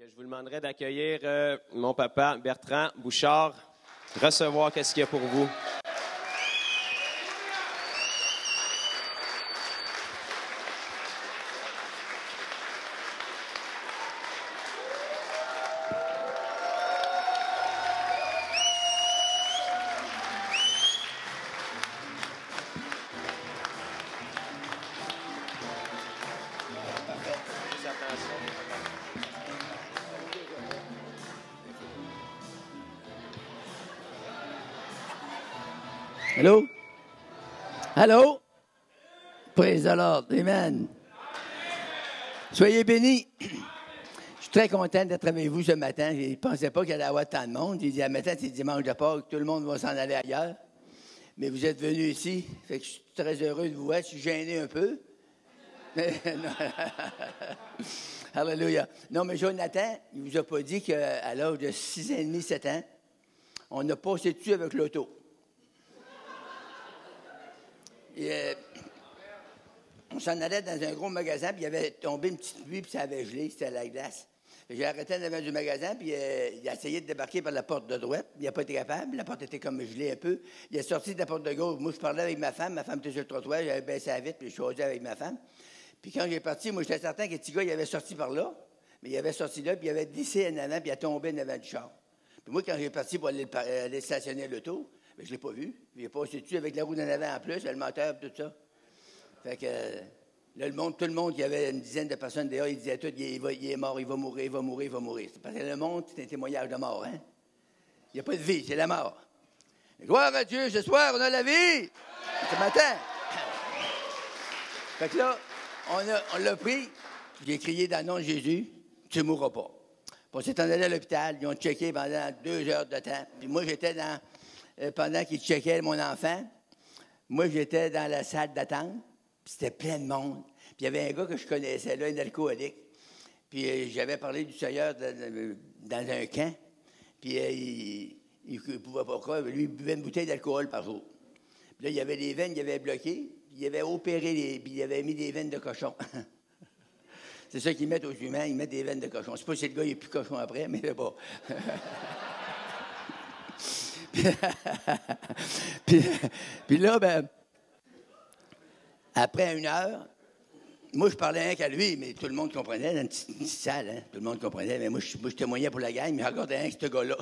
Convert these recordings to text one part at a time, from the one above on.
je vous demanderai d'accueillir mon papa Bertrand Bouchard, recevoir qu'est-ce qu'il y a pour vous. Allô? Allô? Praise the Lord. Amen. Soyez bénis. Je suis très content d'être avec vous ce matin. Je ne pensais pas qu'il allait y avoir tant de monde. J'ai dit, à matin, c'est dimanche de Pâques, tout le monde va s'en aller ailleurs. Mais vous êtes venus ici. Fait que je suis très heureux de vous voir. Je suis gêné un peu. Alléluia. Non, mais Jonathan, il ne vous a pas dit qu'à l'âge de 6 ans et demi, 7 ans, on a passé dessus avec l'auto. Et, on s'en allait dans un gros magasin, puis il avait tombé une petite pluie, puis ça avait gelé, c'était à la glace. J'ai arrêté en avant du magasin, puis il a essayé de débarquer par la porte de droite. Il n'a pas été capable. La porte était comme gelée un peu. Il est sorti de la porte de gauche. Moi, je parlais avec ma femme. Ma femme était sur le trottoir. J'avais baissé la vitre, puis je choisissais avec ma femme. Puis quand j'ai parti, moi, j'étais certain que le petit gars, il avait sorti par là. Mais il avait sorti là, puis il avait glissé en avant, puis il a tombé en avant du char. Puis moi, quand j'ai parti pour aller stationner l'auto, bien, je ne l'ai pas vu. Puis il est passé dessus avec la roue d'en avant en plus, le moteur, tout ça. Fait que là, tout le monde, il y avait une dizaine de personnes dehors, ils disaient tout, il est mort, il va mourir, il va mourir, il va mourir. C'est parce que le monde, c'est un témoignage de mort, hein? Il n'y a pas de vie, c'est la mort. Gloire à Dieu, ce soir, on a la vie! Ce matin! Fait que là, on l'a pris, j'ai crié dans le nom de Jésus, tu ne mourras pas. Puis on s'est en allé à l'hôpital, ils ont checké pendant 2 heures de temps. Puis moi, j'étais pendant qu'ils checkaient mon enfant, moi, j'étais dans la salle d'attente. C'était plein de monde. Puis il y avait un gars que je connaissais là, un alcoolique. Puis j'avais parlé du Seigneur dans un camp. Puis il ne pouvait pas croire. Lui, il buvait une bouteille d'alcool par jour. Puis là, il y avait les veines, il avait bloqué. Puis il avait opéré, puis il avait mis des veines de cochon. C'est ça qu'ils mettent aux humains, ils mettent des veines de cochon. Je ne sais pas si le gars il est plus cochon après, mais c'est pas. puis là, ben, après 1 heure, moi, je parlais rien qu'à lui, mais tout le monde comprenait, dans une petite salle, hein? Tout le monde comprenait, mais moi, je témoignais pour la gang, mais je regardais rien que ce gars-là.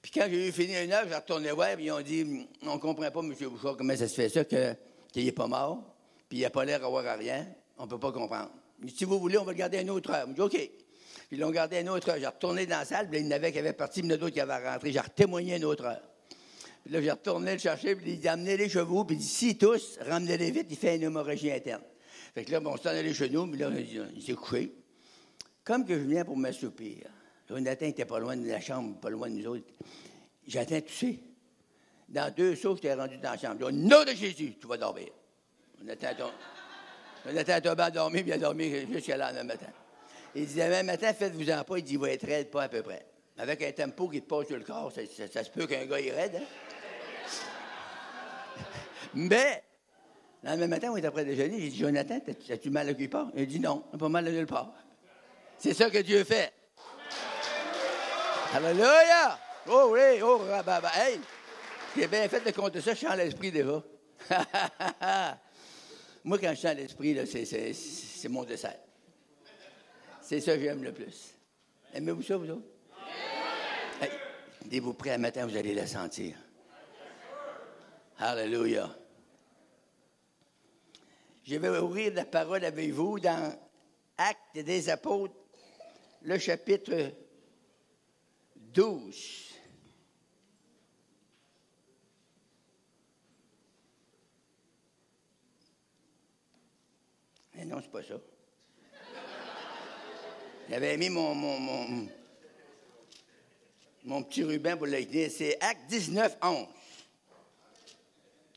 Puis quand j'ai eu fini 1 heure, je retournais voir, puis ils ont dit, on ne comprend pas, M. Bouchard, comment ça se fait ça, qu'il n'est pas mort, puis il n'a pas l'air d'avoir à rien, on ne peut pas comprendre. Mais si vous voulez, on va le garder 1 autre heure. Je dis, OK. Puis ils l'ont gardé 1 autre heure. J'ai retourné dans la salle, puis là, il y en avait qui avaient parti, mais il y en a d'autres qui avaient rentré. J'ai témoigné 1 autre heure. Puis là, j'ai retourné le chercher, puis il dit, amenez les chevaux, puis il dit, si tous, ramenez-les vite, il fait une hémorragie interne. Fait que là, bon, on s'en allait chez nous, puis là, il s'est couché. Comme que je viens pour m'assoupir. Jonathan n'était pas loin de la chambre, pas loin de nous autres. J'attends tousser. Dans 2 sauts, j'étais rendu dans la chambre. Au nom de Jésus, tu vas dormir. Jonathan a tombé à dormir, puis il a dormi jusqu'à l'an matin. Il dit, demain matin, faites-vous-en pas. Il dit, il va être raide, pas à peu près. Avec un tempo qui te passe sur le corps, ça se peut qu'un gars est raide, hein? Mais, le lendemain matin, on était après déjeuner, j'ai dit, Jonathan, as-tu mal à quelque part? Il a dit, non, pas mal à nulle part. C'est ça que Dieu fait. Alléluia! Oh oui, oh, rababa. Hey! J'ai bien fait de compter ça, je suis en l'esprit déjà. Moi, quand je suis en l'esprit, là, c'est mon dessert. C'est ça que j'aime le plus. Aimez-vous ça, vous autres? Hey, dès-vous prêts à matin, vous allez la sentir. Alléluia. Je vais ouvrir la parole avec vous dans Actes des Apôtres, le chapitre 12. Mais non, c'est pas ça. J'avais mis mon petit ruban pour l'écrire. C'est Acte 19, 11.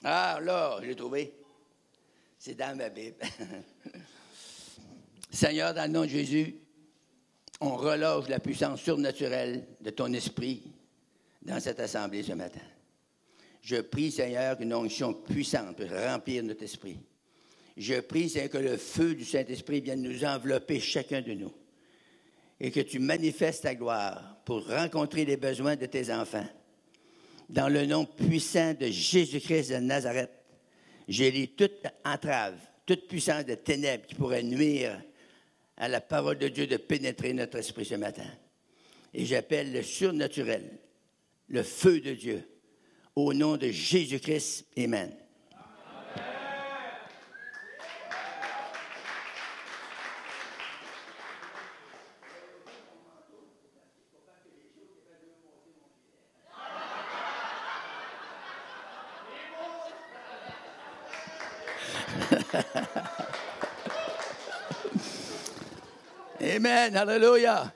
Ah, là, je l'ai trouvé. C'est dans ma Bible. Seigneur, dans le nom de Jésus, on relâche la puissance surnaturelle de ton esprit dans cette assemblée ce matin. Je prie, Seigneur, qu'une onction puissante puisse remplir notre esprit. Je prie, Seigneur, que le feu du Saint-Esprit vienne nous envelopper chacun de nous. et que tu manifestes ta gloire pour rencontrer les besoins de tes enfants. Dans le nom puissant de Jésus-Christ de Nazareth, j'élis toute entrave, toute puissance de ténèbres qui pourrait nuire à la parole de Dieu de pénétrer notre esprit ce matin. Et j'appelle le surnaturel, le feu de Dieu, au nom de Jésus-Christ. Amen. Amen, alléluia.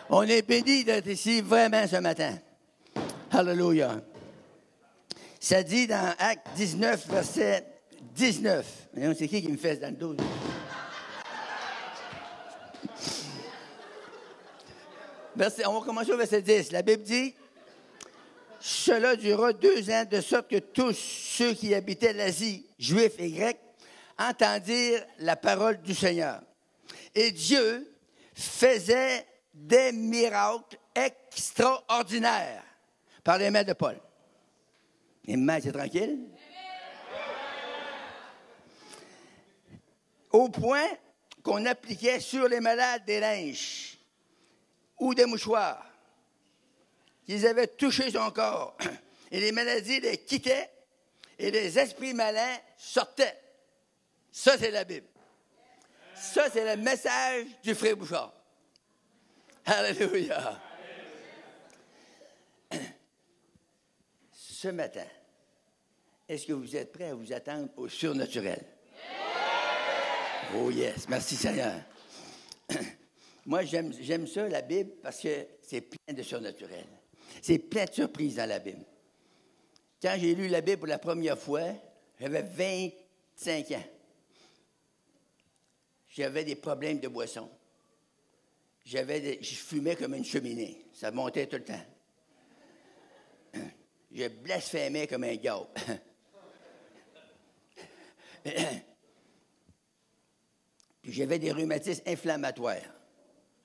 On est béni d'être ici vraiment ce matin. Alléluia. Ça dit dans Actes 19, verset 19. C'est qui me fait dans le dos? On va commencer au verset 10. La Bible dit, « Cela durera 2 ans, de sorte que tous ceux qui habitaient l'Asie, juifs et grecs, entendirent la parole du Seigneur. Et Dieu faisait des miracles extraordinaires par les mains de Paul. » Amen, c'est tranquille? Au point qu'on appliquait sur les malades des linges ou des mouchoirs, qu'ils avaient touché son corps, et les maladies les quittaient, et les esprits malins sortaient. Ça, c'est la Bible. Ça, c'est le message du frère Bouchard. Alléluia. Ce matin, est-ce que vous êtes prêts à vous attendre au surnaturel? Oh yes, merci Seigneur. Moi, j'aime ça, la Bible, parce que c'est plein de surnaturel. C'est plein de surprises dans la Bible. Quand j'ai lu la Bible pour la première fois, j'avais 25 ans. J'avais des problèmes de boisson. Je fumais comme une cheminée. Ça montait tout le temps. Je blasphémais comme un gars. Puis j'avais des rhumatismes inflammatoires.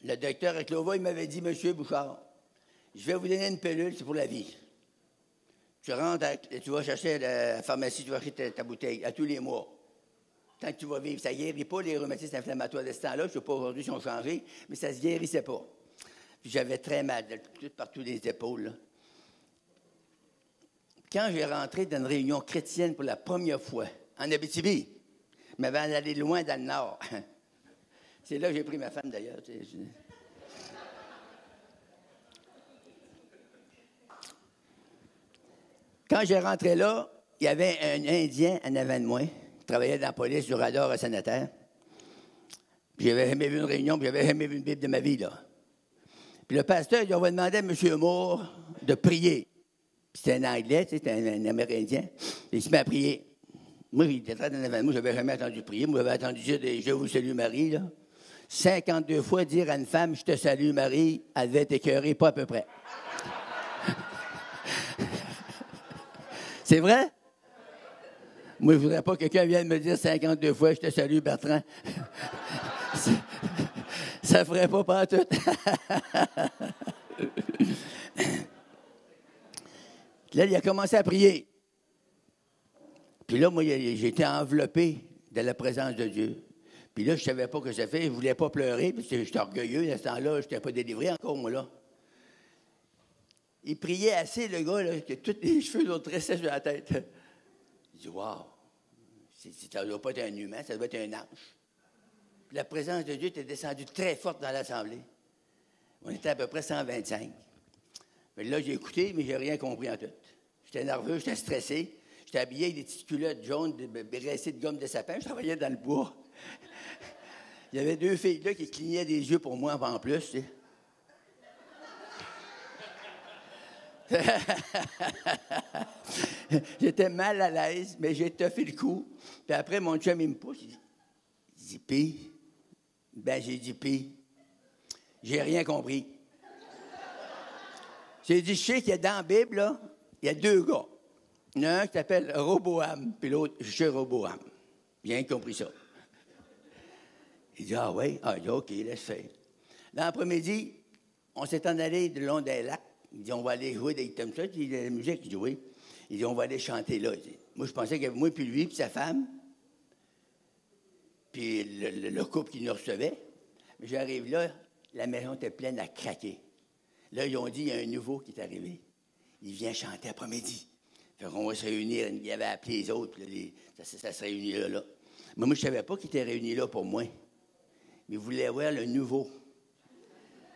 Le docteur à Clova, il m'avait dit, « Monsieur Bouchard, je vais vous donner une pilule, c'est pour la vie. Tu rentres, tu vas chercher à la pharmacie, tu vas acheter ta bouteille à tous les mois. Tant que tu vas vivre, ça ne guérit pas les rhumatismes inflammatoires de ce temps-là. Je ne sais pas aujourd'hui si on changé, mais ça ne se guérissait pas. Puis j'avais très mal, partout les épaules. Là. Quand j'ai rentré dans une réunion chrétienne pour la première fois, en Abitibi, je m'avais allé loin dans le nord. C'est là que j'ai pris ma femme, d'ailleurs. Quand j'ai rentré là, il y avait un Indien en avant de moi. Il travaillait dans la police du radar à Saint-Nazaire. Puis j'avais jamais vu une réunion, puis j'avais jamais vu une Bible de ma vie, là. Puis le pasteur, il avait demandé à M. Moore de prier. Puis c'était un Anglais, tu sais, c'était un Amérindien. Puis il se met à prier. Moi, il était très en avant de moi, je n'avais jamais entendu prier. Moi, j'avais entendu dire « Je vous salue Marie », là. 52 fois dire à une femme « Je te salue Marie », elle devait être écœurée, pas à peu près. C'est vrai? Moi, je ne voudrais pas que quelqu'un vienne me dire 52 fois « Je te salue, Bertrand ». Ça ne ferait pas pantoute. Là, il a commencé à prier. Puis là, moi, j'ai été enveloppé de la présence de Dieu. Puis là, je ne savais pas ce que ça fait. Je ne voulais pas pleurer, puis j'étais orgueilleux. À ce temps-là, je n'étais pas délivré encore, moi, là. Il priait assez, le gars, là, que tous les cheveux l'ont tressé sur la tête. Je dis, wow, ça ne doit pas être un humain, ça doit être un ange. Puis la présence de Dieu était descendue très forte dans l'assemblée. On était à peu près 125. Mais là, j'ai écouté, mais je n'ai rien compris en tout. J'étais nerveux, j'étais stressé. J'étais habillé avec des petites culottes jaunes, bercées de gomme de sapin. Je travaillais dans le bois. Il y avait 2 filles là qui clignaient des yeux pour moi en plus. Tu sais. J'étais mal à l'aise, mais j'ai toffé le coup. Puis après, mon chum, il me pousse. Il dit, pis? Ben, j'ai dit, pis? J'ai rien compris. J'ai dit, je sais qu'il y a dans la Bible, là, il y a 2 gars. Il y en a un qui s'appelle Roboam, puis l'autre, Jéroboam. J'ai rien compris ça. Il dit, ah oui? Ah, il dit, OK, laisse faire. Dans l'après-midi, on s'est en allé de long d'un lac. Il dit, on va aller jouer des comme ça. Il dit, la musique, il dit, oui. Il dit, on va aller chanter là. Il dit, moi, je pensais qu'il y avait moi, puis lui, puis sa femme, puis le couple qui nous recevait. Mais j'arrive là, la maison était pleine à craquer. Là, ils ont dit, il y a un nouveau qui est arrivé. Il vient chanter après-midi. Fait qu'on va se réunir. Il avait appelé les autres, puis là, ça se réunit là. Mais moi, je ne savais pas qu'il était réuni là pour moi. Mais il voulait voir le nouveau.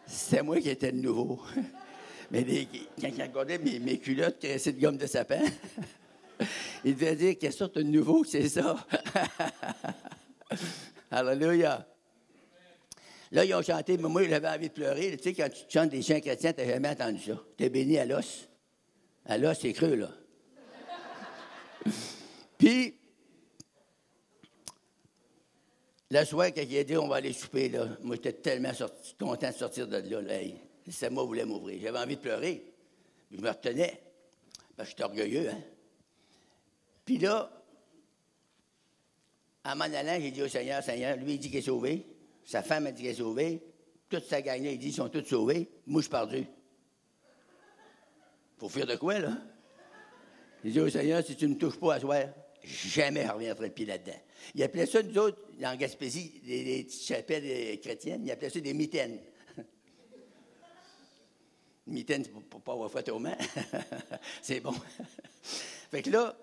C'était moi qui étais le nouveau. Mais quand il regardait mes culottes cressées de gomme de sapin, il devait dire quelle sorte de nouveau c'est ça. Alléluia. Là, ils ont chanté, mais moi, j'avais envie de pleurer. Tu sais, quand tu chantes des chants chrétiens, tu n'as jamais entendu ça. Tu es béni à l'os. À l'os, c'est creux, là. Puis, le soir, quand il a dit on va aller souper, là, moi, j'étais tellement content de sortir de là. Hey, c'est moi qui voulais m'ouvrir. J'avais envie de pleurer. Puis je me retenais. Parce que j'étais orgueilleux, hein. Puis là, en m'en allant, j'ai dit au Seigneur, Seigneur, lui, il dit qu'il est sauvé. Sa femme a dit qu'elle est sauvée. Toute sa gang-là, il dit qu'ils sont tous sauvés. Moi, je suis perdu. Faut fuir de quoi, là? J'ai dit au Seigneur, si tu ne me touches pas à soir, jamais je reviendrai le pied là-dedans. Il appelait ça, nous autres, en Gaspésie, les petites chapelles chrétiennes, il appelait ça des mitaines. Mitaines, c'est pour pas avoir fait au mains. C'est bon. Fait que là,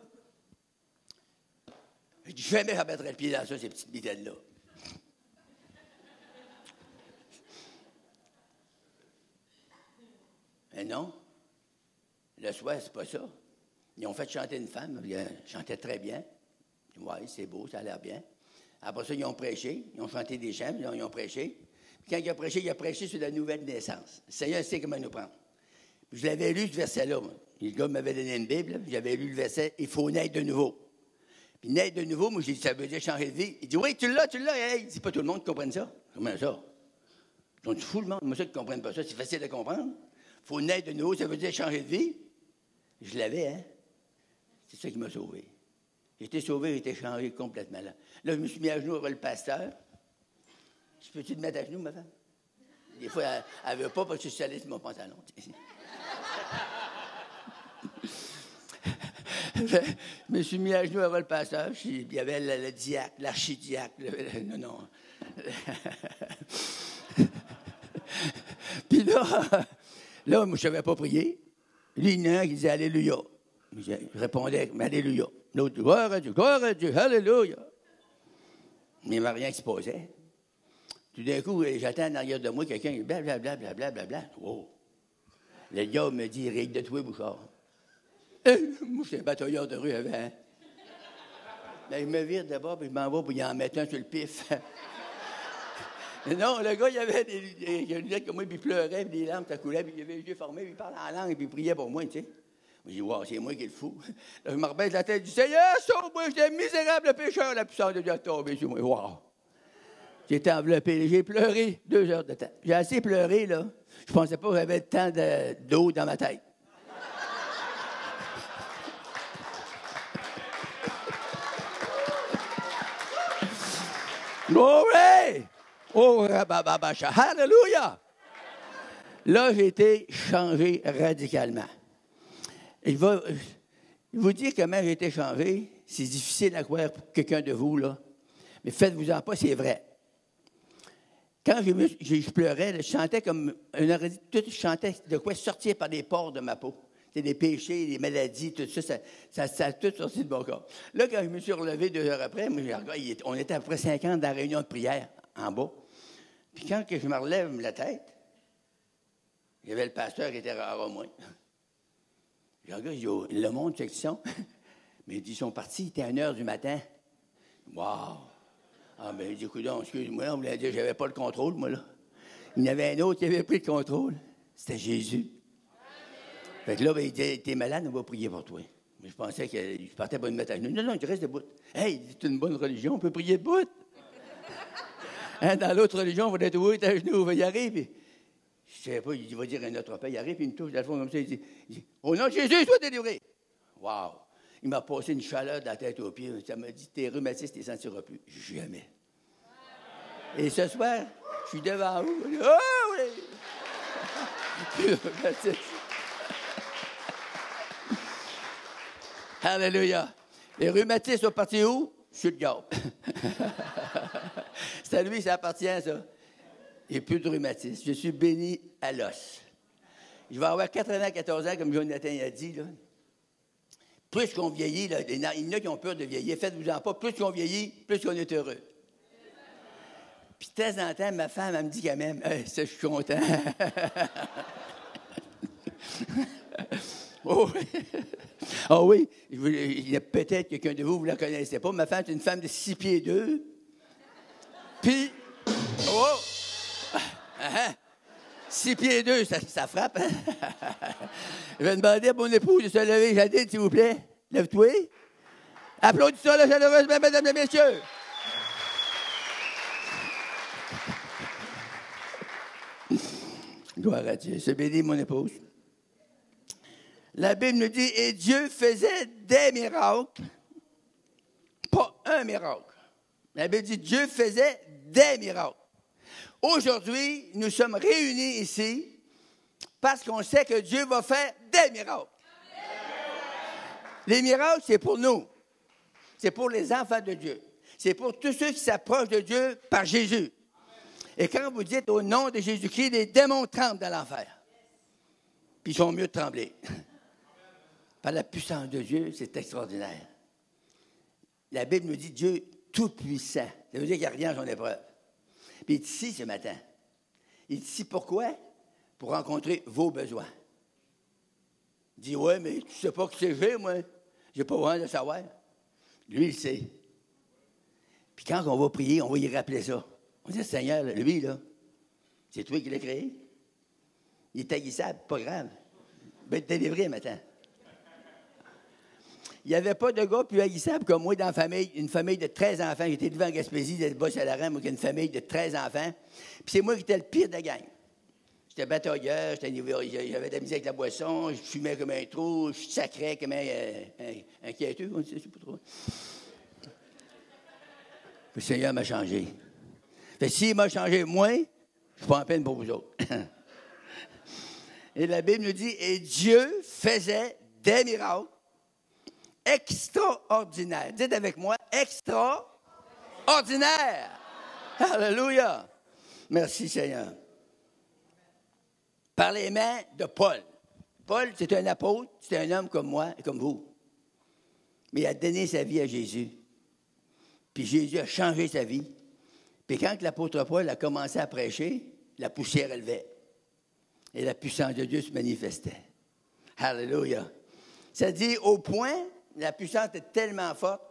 je dis, jamais je remettrai le pied dans ça, ces petites mitaines-là. Mais non. Le soir, c'est pas ça. Ils ont fait chanter une femme. Elle chantait très bien. Oui, c'est beau, ça a l'air bien. Après ça, ils ont prêché. Ils ont chanté des chants, ils ont prêché. Puis quand il a prêché sur la nouvelle naissance. Le Seigneur sait comment nous prendre. Puis je l'avais lu, ce verset-là. Moi. Le gars m'avait donné une Bible. Puis j'avais lu le verset « Il faut naître de nouveau ». Puis naître de nouveau, moi, j'ai dit « Ça veut dire changer de vie ». Il dit « Oui, tu l'as. Hey, c'est pas tout le monde qui comprenne ça. » Comment ça? Ils sont fous, le monde. Moi, ça, qui ne comprennent pas ça. C'est facile à comprendre. Il faut naître de nouveau, ça veut dire changer de vie. Je l'avais, hein? C'est ça qui m'a sauvé. J'étais sauvé, j'ai été changé complètement là. Là, je me suis mis à genoux avec le pasteur. Je peux-tu te mettre à genoux, ma femme? Des fois, elle ne veut pas parce que je suis allé sur mon pantalon. Je me suis mis à genoux avec le pasteur. Puis il y avait le diacre, l'archidiacre. Non. Puis là, moi, je ne savais pas prier. Lui, il y en a un qui disait Alléluia. Je répondais, mais Alléluia. L'autre, gloire à Dieu, Alléluia. Mais il n'y avait rien qui se passait. Tout d'un coup, j'attends en arrière de moi quelqu'un qui dit blablabla. Wow. Le gars me dit, règle de toi, Bouchard. Moi, j'étais un batailleur de rue avant. Là, il me vire d'abord, puis je m'en vais pour y en mettre un sur le pif. Non, le gars, il avait des lunettes comme moi, puis il pleurait, puis des larmes, ça coulait, puis il avait les yeux formés, puis il parlait en langue, puis il priait pour moi, tu sais. J'ai dit, wow, c'est moi qui est le fou. Là, je me rebaisse la tête, je dis, Seigneur, sauve-moi, j'étais un misérable pécheur, la puissance de Dieu a tombé sur moi. Wow! J'étais enveloppé, j'ai pleuré 2 heures de temps. J'ai assez pleuré, là. Je pensais pas que j'avais tant d'eau dans ma tête. Glory! Oh, rabababacha. Hallelujah! Là, j'ai été changé radicalement. Je vais vous dire comment j'ai été changé. C'est difficile à croire pour quelqu'un de vous, là. Mais faites-vous-en pas, c'est vrai. Quand je pleurais, je chantais comme je chantais de quoi sortir par les pores de ma peau. C'est des péchés, des maladies, tout ça, ça a tout sorti de mon corps. Là, quand je me suis relevé 2 heures après, on était à peu près 50 dans la réunion de prière, en bas. Puis quand je me relève la tête, il y avait le pasteur qui était rare au moins. Je regarde, je dis, le monde, c'est qu'ils sont. Mais ils sont partis, il était à 1h du matin. Wow! Ah, ben, il dit, écoute, excuse-moi, on voulait dire que je n'avais pas le contrôle, moi, là. Il y en avait un autre qui avait pris le contrôle. C'était Jésus. Fait que là, ben, il dit, t'es malade, on va prier pour toi. Mais je pensais qu'il partait pour me mettre à genoux. Non, tu restes debout. Hey, c'est une bonne religion, on peut prier debout. Hein, dans l'autre religion, on va être debout, à genoux, on va y arriver. Puis, je ne savais pas, il va dire un autre paix. Il arrive, puis il me touche dans le fond comme ça. Il dit, au nom de Jésus, sois délivré. Wow! Il m'a passé une chaleur de la tête aux pieds. Ça m'a dit, tes rhumatismes, tu ne les sentiras plus. Jamais. Et ce soir, je suis devant vous. Oh plus de rhumatisme. Alléluia. Les rhumatismes sont partis où? Sur le diable. C'est à lui, ça appartient, ça. Il n'y a plus de rhumatisme. Je suis béni à l'os. Je vais avoir 94 ans, comme Jonathan a dit, là. Plus qu'on vieillit, là, il y en a qui ont peur de vieillir. Faites-vous-en pas. Plus qu'on vieillit, plus qu'on est heureux. Puis de temps en temps, ma femme, elle me dit quand même, hey, ça, je suis content. Oh oui. Oh oui. Il y a peut-être quelqu'un de vous, vous ne la connaissez pas. Ma femme est une femme de 6 pieds 2. Puis, oh! 6 pieds 2, ça frappe. Hein? Je vais demander à mon épouse de se lever. Jadine, s'il vous plaît. Lève-toi. Applaudissons la chaleureusement, mesdames et messieurs. Gloire à Dieu. C'est béni, mon épouse. La Bible nous dit, et Dieu faisait des miracles. Pas un miracle. La Bible dit, Dieu faisait des miracles. Aujourd'hui, nous sommes réunis ici parce qu'on sait que Dieu va faire des miracles. Les miracles, c'est pour nous. C'est pour les enfants de Dieu. C'est pour tous ceux qui s'approchent de Dieu par Jésus. Et quand vous dites au nom de Jésus-Christ, les démons tremblent dans l'enfer. Puis ils sont mieux de trembler. Par la puissance de Dieu, c'est extraordinaire. La Bible nous dit Dieu tout-puissant. Ça veut dire qu'il n'y a rien dans son épreuve. Puis il est ici ce matin. Il est ici pourquoi? Pour rencontrer vos besoins. Il dit, ouais, mais tu ne sais pas que c'est j'ai, moi. Je n'ai pas besoin de savoir. Lui, il sait. Puis quand on va prier, on va y rappeler ça. On dit, Seigneur, lui, là, c'est toi qui l'as créé. Il est haïssable, pas grave. Il va être délivré maintenant. Il n'y avait pas de gars plus haïssable comme moi dans la famille, une famille de 13 enfants. J'étais devant en Gaspésie, de Bas-Salaran, moi, qui a une famille de 13 enfants. Puis c'est moi qui étais le pire de la gang. J'étais batailleur, j'avais de la misère avec la boisson, je fumais comme un trou, je sacrais comme un quêteux, on dit, je sais pas trop. Le Seigneur m'a changé. Fait que s'il m'a changé, moi, je ne suis pas en peine pour vous autres. Et la Bible nous dit, et Dieu faisait des miracles extraordinaires. Dites avec moi, extraordinaire. Alléluia. Merci Seigneur. Par les mains de Paul. Paul, c'est un apôtre, c'est un homme comme moi et comme vous. Mais il a donné sa vie à Jésus. Puis Jésus a changé sa vie. Puis quand l'apôtre Paul a commencé à prêcher, la poussière élevait. Et la puissance de Dieu se manifestait. Alléluia. Ça dit au point, la puissance était tellement forte,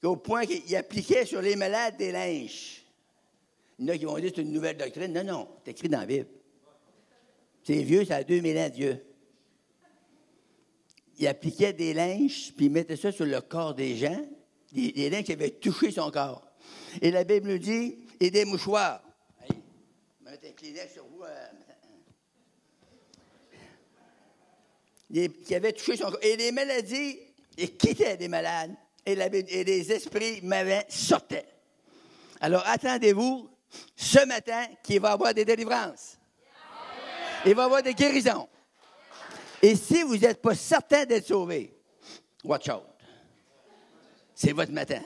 qu'au point qu'il appliquait sur les malades des linges. Il y en a qui vont dire que c'est une nouvelle doctrine. Non, non, c'est écrit dans la Bible. C'est vieux, ça a 2000 ans, Dieu. Il appliquait des linges, puis il mettait ça sur le corps des gens, des linges qui avaient touché son corps. Et la Bible nous dit, et des mouchoirs. Allez, mettez un Kleenex sur vous. Qui avaient touché son corps. Et les maladies, ils quittaient des malades. Et les esprits mauvais sortaient. Alors, attendez-vous, ce matin, qu'il va y avoir des délivrances. Il va y avoir des guérisons. Et si vous n'êtes pas certain d'être sauvé, watch out. C'est votre matin.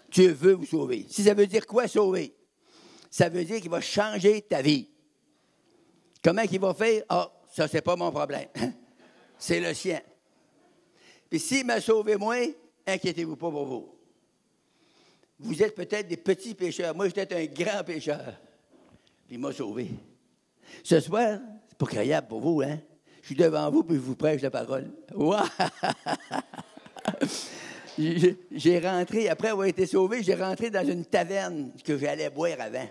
Dieu veut vous sauver. Si ça veut dire quoi, sauver? Ça veut dire qu'il va changer ta vie. Comment qu'il va faire? Ah, ça, c'est pas mon problème. C'est le sien. Puis s'il m'a sauvé moi, inquiétez-vous pas pour vous. Vous êtes peut-être des petits pécheurs. Moi, j'étais un grand pécheur. Puis il m'a sauvé. Ce soir, c'est pas croyable pour vous, hein? Je suis devant vous, puis je vous prêche la parole. Wow! J'ai rentré, après avoir été sauvé, j'ai rentré dans une taverne que j'allais boire avant.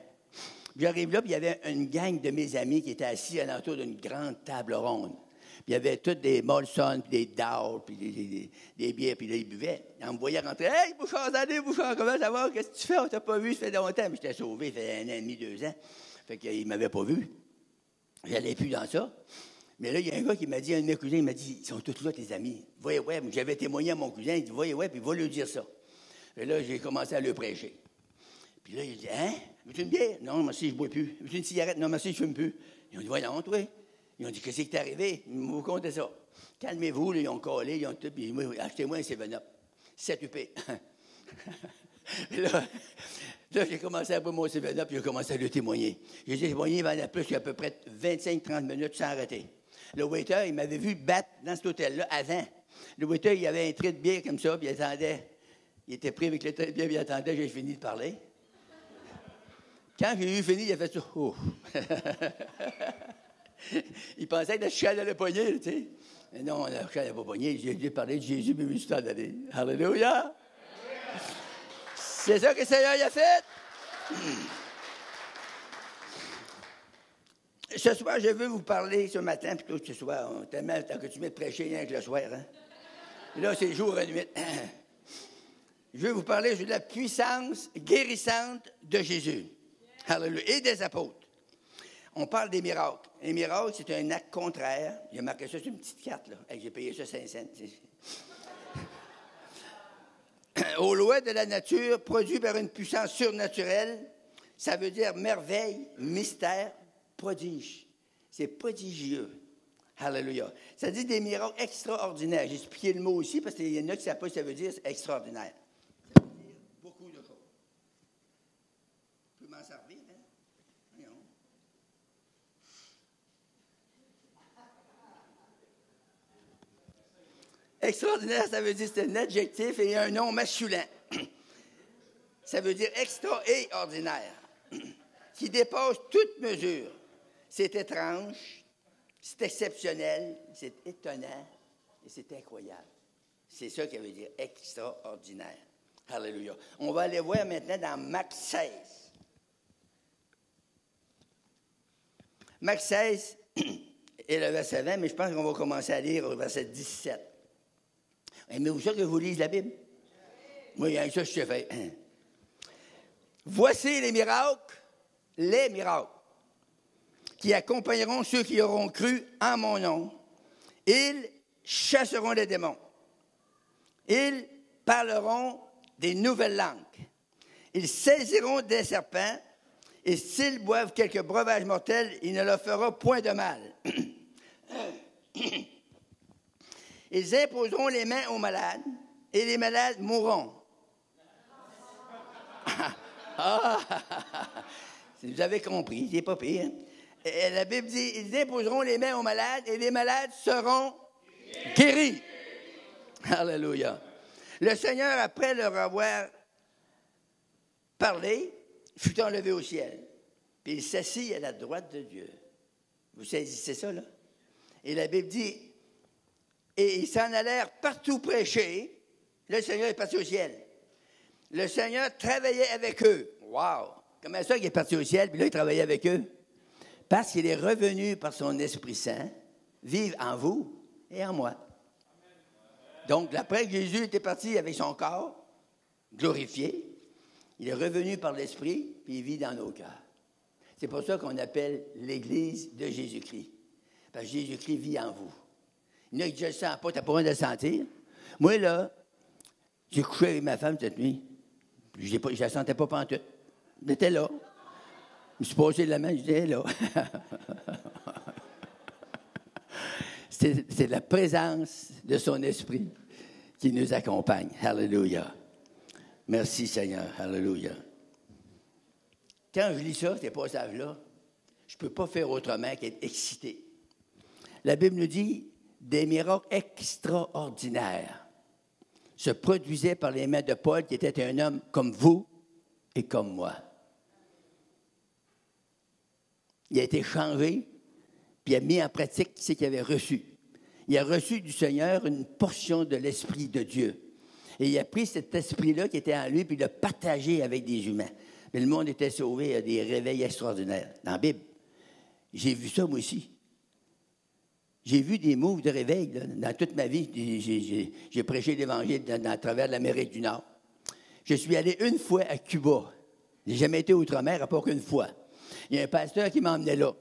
J'arrive là, puis il y avait une gang de mes amis qui étaient assis alentour d'une grande table ronde. Puis il y avait toutes des Molson, puis des Dow, puis des bières, puis là, ils buvaient. On me voyait rentrer. « Hey, Bouchard, salut, Bouchard, comment ça va? Qu'est-ce que tu fais? On t'a pas vu, ça fait longtemps. » Mais j'étais sauvé, ça fait 1 an et demi, 2 ans. Fait qu'ils ne m'avaient pas vu. J'allais plus dans ça. Mais là, il y a un gars qui m'a dit, un de mes cousins, il m'a dit, ils sont tous là, tes amis. Voyez, ouais, j'avais témoigné à mon cousin, il dit, voyez, ouais, puis va lui dire ça. Et là, j'ai commencé à le prêcher. Puis là, il dit, hein, veux-tu une bière? Non, merci, je ne bois plus. Veux-tu une cigarette? Non, merci, je ne fume plus. Ils ont dit, voyons, toi. Ils ont dit, qu'est-ce qui t'est arrivé? Vous comptez ça. Calmez-vous, là, ils ont collé, ils ont tout, puis achetez-moi un 7-Up. 7 UP. là, j'ai commencé à boire mon 7-Up, puis j'ai commencé à le témoigner. J'ai témoigné pendant plus qu'à peu près 25-30 minutes sans arrêter. Le waiter, il m'avait vu battre dans cet hôtel-là avant. Le waiter, il avait un trait de bière comme ça, puis il attendait. Il était pris avec le trait de bière, puis il attendait, j'ai fini de parler. Quand j'ai eu fini, il a fait ça. Oh. Il pensait que la chicane allait pogner, tu sais. Mais non, la chicane n'allait pas pogner. J'ai parlé de Jésus, mais je suis temps d'aller. Alléluia! C'est ça que le Seigneur a fait. Ce soir, je veux vous parler, ce matin, plutôt que ce soir, tellement que tu m'as prêché rien que le soir. Hein? Et là, c'est jour et nuit. Je veux vous parler de la puissance guérissante de Jésus. Alléluia. Et des apôtres. On parle des miracles. Les miracles, c'est un acte contraire. J'ai marqué ça sur une petite carte, là. J'ai payé ça 5 cents. Aux lois de la nature, produit par une puissance surnaturelle, ça veut dire merveille, mystère, prodige. C'est prodigieux. Alléluia. Ça dit des miracles extraordinaires. J'ai expliqué le mot aussi parce qu'il y en a qui ne savent pas ce que ça veut dire, c'est extraordinaire. Ça veut dire beaucoup de choses. Je peux m'en servir, hein? Voyons. Extraordinaire, ça veut dire c'est un adjectif et un nom masculin. Ça veut dire extra et ordinaire, qui dépasse toute mesure. C'est étrange, c'est exceptionnel, c'est étonnant et c'est incroyable. C'est ça qui veut dire extraordinaire. Alléluia. On va aller voir maintenant dans Marc 16. Marc 16 et le verset 20, mais je pense qu'on va commencer à lire au verset 17. Aimez-vous ça que je vous lise la Bible? Oui, avec ça, je te fais. Voici les miracles, qui accompagneront ceux qui auront cru en mon nom. Ils chasseront les démons. Ils parleront des nouvelles langues. Ils saisiront des serpents, et s'ils boivent quelque breuvage mortel, il ne leur fera point de mal. Ils imposeront les mains aux malades, et les malades mourront. Vous avez compris, il n'est pas pire. Hein? Et la Bible dit, ils imposeront les mains aux malades, et les malades seront guéris. Alléluia. Le Seigneur, après leur avoir parlé, fut enlevé au ciel. Puis il s'assit à la droite de Dieu. Vous saisissez ça, là? Et la Bible dit, et ils s'en allèrent partout prêcher. Là, le Seigneur est parti au ciel. Le Seigneur travaillait avec eux. Wow! Comment ça qu'il est parti au ciel, puis là, il travaillait avec eux? Parce qu'il est revenu par son Esprit Saint, vivre en vous et en moi. Donc, après que Jésus était parti avec son corps, glorifié, il est revenu par l'Esprit, puis il vit dans nos cœurs. C'est pour ça qu'on appelle l'Église de Jésus-Christ. Parce que Jésus-Christ vit en vous. Il y en a qui ne le sentent pas, tu n'as pas besoin de le sentir. Moi, là, j'ai couché avec ma femme cette nuit. Je ne la sentais pas pantoute. Elle était là. Je me suis passé de la main, j'étais là. C'est la présence de son esprit qui nous accompagne. Alléluia. Merci, Seigneur. Alléluia. Quand je lis ça, ces passages-là, je ne peux pas faire autrement qu'être excité. La Bible nous dit des miracles extraordinaires se produisaient par les mains de Paul, qui était un homme comme vous et comme moi. Il a été changé, puis il a mis en pratique ce qu'il avait reçu. Il a reçu du Seigneur une portion de l'Esprit de Dieu. Et il a pris cet esprit-là qui était en lui, puis il l'a partagé avec des humains. Mais le monde était sauvé à des réveils extraordinaires. Dans la Bible, j'ai vu ça moi aussi. J'ai vu des moves de réveil là, dans toute ma vie. J'ai prêché l'Évangile à travers l'Amérique du Nord. Je suis allé une fois à Cuba. Je n'ai jamais été outre-mer, à part qu'une fois. Il y a un pasteur qui m'emmenait là.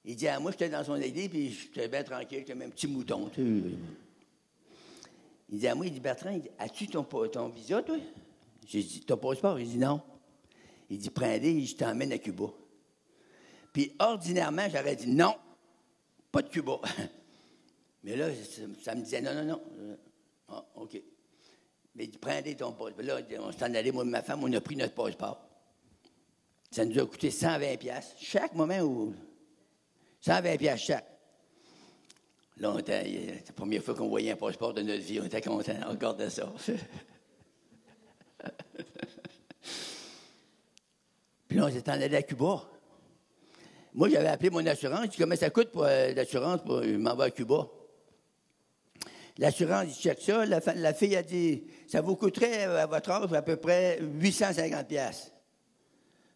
Il dit à moi, j'étais dans son église, puis j'étais bien tranquille, j'étais un petit mouton. Tu sais. Il dit à moi, il dit, Bertrand, il dit, as-tu ton visa, toi? J'ai dit, ton passeport? Il dit, non. Il dit, prends-le, je t'emmène à Cuba. Puis, ordinairement, j'aurais dit non, pas de Cuba. Mais là, ça me disait non. Ah, OK. Mais il dit, prends-les ton passeport. Là, on s'en allait, moi et ma femme, on a pris notre passeport. Ça nous a coûté 120 piastres. Chaque moment où... 120 piastres chaque. Là, c'est la première fois qu'on voyait un passeport de notre vie. On était contents. On regardait ça. Puis là, on s'est en allé à Cuba. Moi, j'avais appelé mon assurance. J'ai dit, comment ça coûte pour l'assurance pour m'en à Cuba? L'assurance, il check ça. La fille a dit, ça vous coûterait à votre âge à peu près 850 piastres.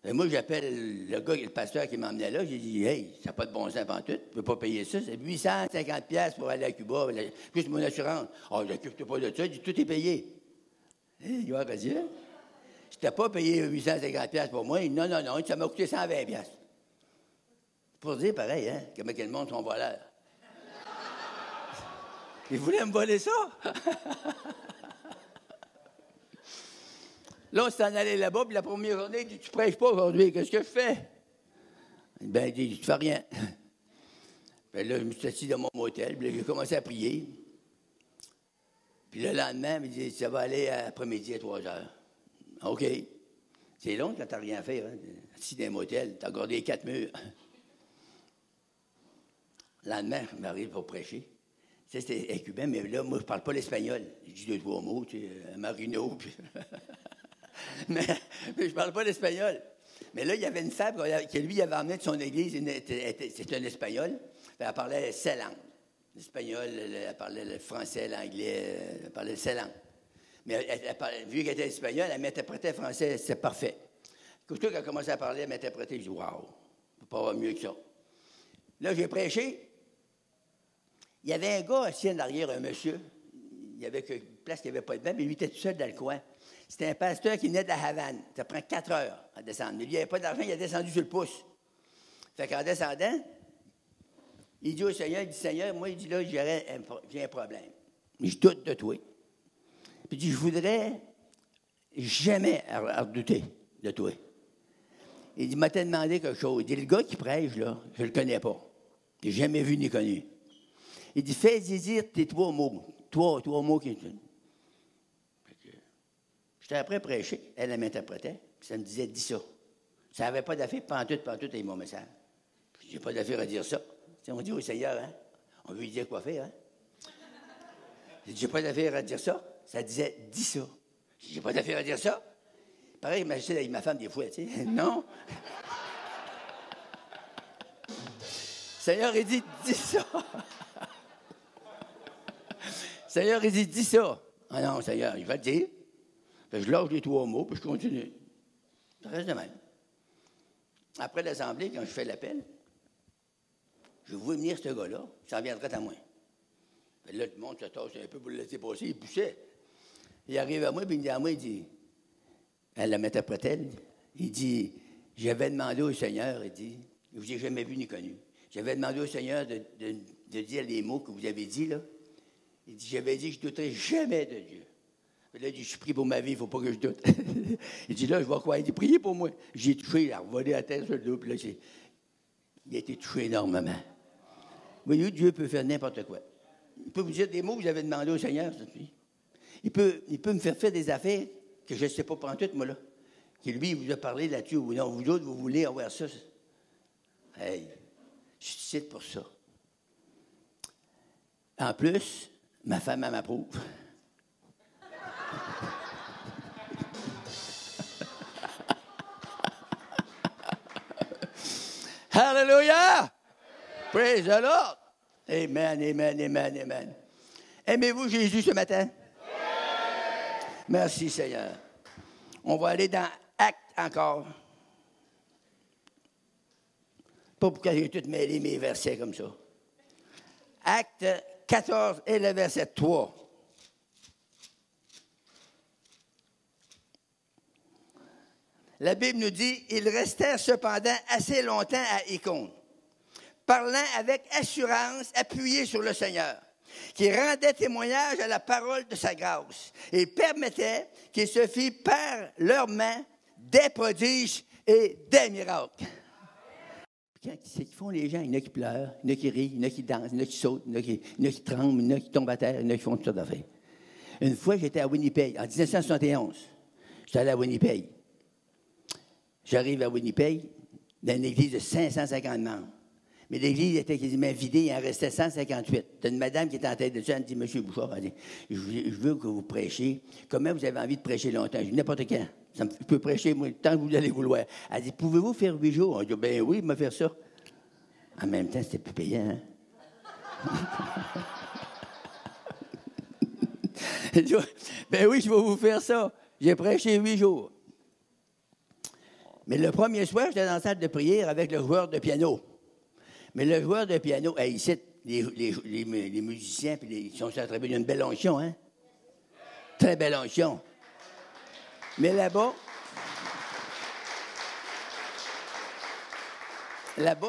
Et moi, j'appelle le gars, le pasteur qui m'emmenait là. J'ai dit, hey, ça n'a pas de bon sens pantoute. Tu ne peux pas payer ça. C'est 850 piastres pour aller à Cuba. Plus mon assurance. Oh, je n'occupe pas de ça. Il dit, tout est payé. Il va dire. Je t'ai pas payé 850 piastres pour moi. Non, ça m'a coûté 120 piastres. Pour dire pareil, hein, comment le monde sont voleurs. Il voulait me voler ça. Là, on s'est en allé là-bas, puis la première journée, il dit, tu prêches pas aujourd'hui, qu'est-ce que je fais? Ben, il dit, tu fais rien. Puis là, je me suis assis dans mon motel, puis là, j'ai commencé à prier. Puis le lendemain, il dit, ça va aller après-midi à 3 heures. OK. C'est long quand tu n'as rien à faire, hein? Assis dans un motel, tu as gardé les 4 murs. Le lendemain, je m'arrive pour prêcher. Tu sais, c'était un cubain, mais là, moi, je ne parle pas l'espagnol. Je dis 2-3 mots, tu sais, Marino, puis... mais je ne parle pas l'espagnol. Mais là, il y avait une femme que lui, il avait emmené de son église. C'était un espagnol. Elle parlait 7 langues. L'espagnol, elle parlait le français, l'anglais, elle parlait 7 langues. Mais vu qu'elle était espagnole, elle m'interprétait français, c'est parfait. Quand elle a commencé à parler, elle m'interprétait, je dis, waouh, on ne peut pas avoir mieux que ça. Là, j'ai prêché. Il y avait un gars assis en arrière, un monsieur. Il y avait une place qui n'avait pas de bain, mais lui était tout seul dans le coin. C'était un pasteur qui venait de la Havane. Ça prend 4 heures à descendre. Mais lui, il n'avait pas d'argent, il a descendu sur le pouce. Fait qu'en descendant, il dit au Seigneur, Seigneur, moi, il dit là, j'ai un problème. Je doute de toi. Puis il dit, je voudrais jamais redouter de toi. Il dit, m'a-t-il demandé quelque chose? Il dit, le gars qui prêche, là, je le connais pas. Je l'ai jamais vu ni connu. Il dit, fais-y dire tes 3 mots. 3 mots qui... J'étais après à prêcher. Elle m'interprétait. Puis ça me disait, dis ça. Ça n'avait pas d'affaire, pantoute avec mon message. J'ai pas d'affaire à dire ça. T'sais, on dit au Seigneur, hein? On veut lui dire quoi faire, hein? J'ai pas d'affaire à dire ça. Ça disait, dis ça. J'ai pas d'affaire à dire ça. Pareil, je avec ma femme des fois, tu sais. Non. Seigneur, il dit, dis ça. Seigneur, il dit, dis ça. Ah non, Seigneur, il va le dire. Puis je lâche les 3 mots, puis je continue. Ça reste de même. Après l'Assemblée, quand je fais l'appel, je vois venir ce gars-là, ça viendrait à moi. Puis là, le monde se tasse un peu pour le laisser passer, il poussait. Il arrive à moi, puis il dit à moi, il dit, elle m'interprétait, il dit, j'avais demandé au Seigneur, il dit, je vous ai jamais vu ni connu. J'avais demandé au Seigneur de dire les mots que vous avez dit, là. Il dit, j'avais dit que je ne douterais jamais de Dieu. Puis là, il dit, je suis pris pour ma vie, il ne faut pas que je doute. Il dit, là, je vois quoi? Il dit, priez pour moi. J'ai touché, il a revolé à terre sur le dos, puis là, il a été touché énormément. Vous voyez, Dieu peut faire n'importe quoi. Il peut vous dire des mots que vous avez demandé au Seigneur, cette nuit. Il peut me faire des affaires que je ne sais pas prendre toutes, moi, là. Que lui, il vous a parlé là-dessus, ou non, vous autres, vous voulez avoir ça. Hey, je suis ici pour ça. En plus, ma femme, elle m'approuve. Hallelujah! Praise the Lord! Amen, amen, amen, amen. Aimez-vous Jésus ce matin? Merci, Seigneur. On va aller dans Actes encore. Pas pour que j'ai tout mêlé mes versets comme ça. Acte 14 et le verset 3. La Bible nous dit, ils restèrent cependant assez longtemps à Icône, parlant avec assurance, appuyés sur le Seigneur, qui rendait témoignage à la parole de sa grâce et permettait qu'il se fît par leurs mains des prodiges et des miracles. Puis c'est qu'ils font les gens? Il y en a qui pleurent, il y en a qui rient, il y en a qui dansent, il y en a qui sautent, il y en a qui tremblent, il y en a qui tombent à terre, il y en a qui font toutes sortes d'affaires. Une fois, j'étais à Winnipeg, en 1971. J'étais allé à Winnipeg. J'arrive à Winnipeg, dans une église de 550 membres. Mais l'église était quasiment vidée, il en restait 158. T'as une madame qui était en tête de ça, elle me dit, Monsieur Bouchard, elle dit, je veux que vous prêchiez. Comment vous avez envie de prêcher longtemps? Je dis, n'importe quand. Je peux prêcher, moi, tant que vous allez vouloir. Elle dit, pouvez-vous faire 8 jours? On dit, ben oui, me faire ça. En même temps, c'était plus payant, hein? Elle dit, ben oui, je vais vous faire ça. J'ai prêché 8 jours. Mais le premier soir, j'étais dans la salle de prière avec le joueur de piano. Mais le joueur de piano, ici, les musiciens, puis ils sont sur la tribune, il y a une belle onction, hein? Très belle onction. Mais là-bas,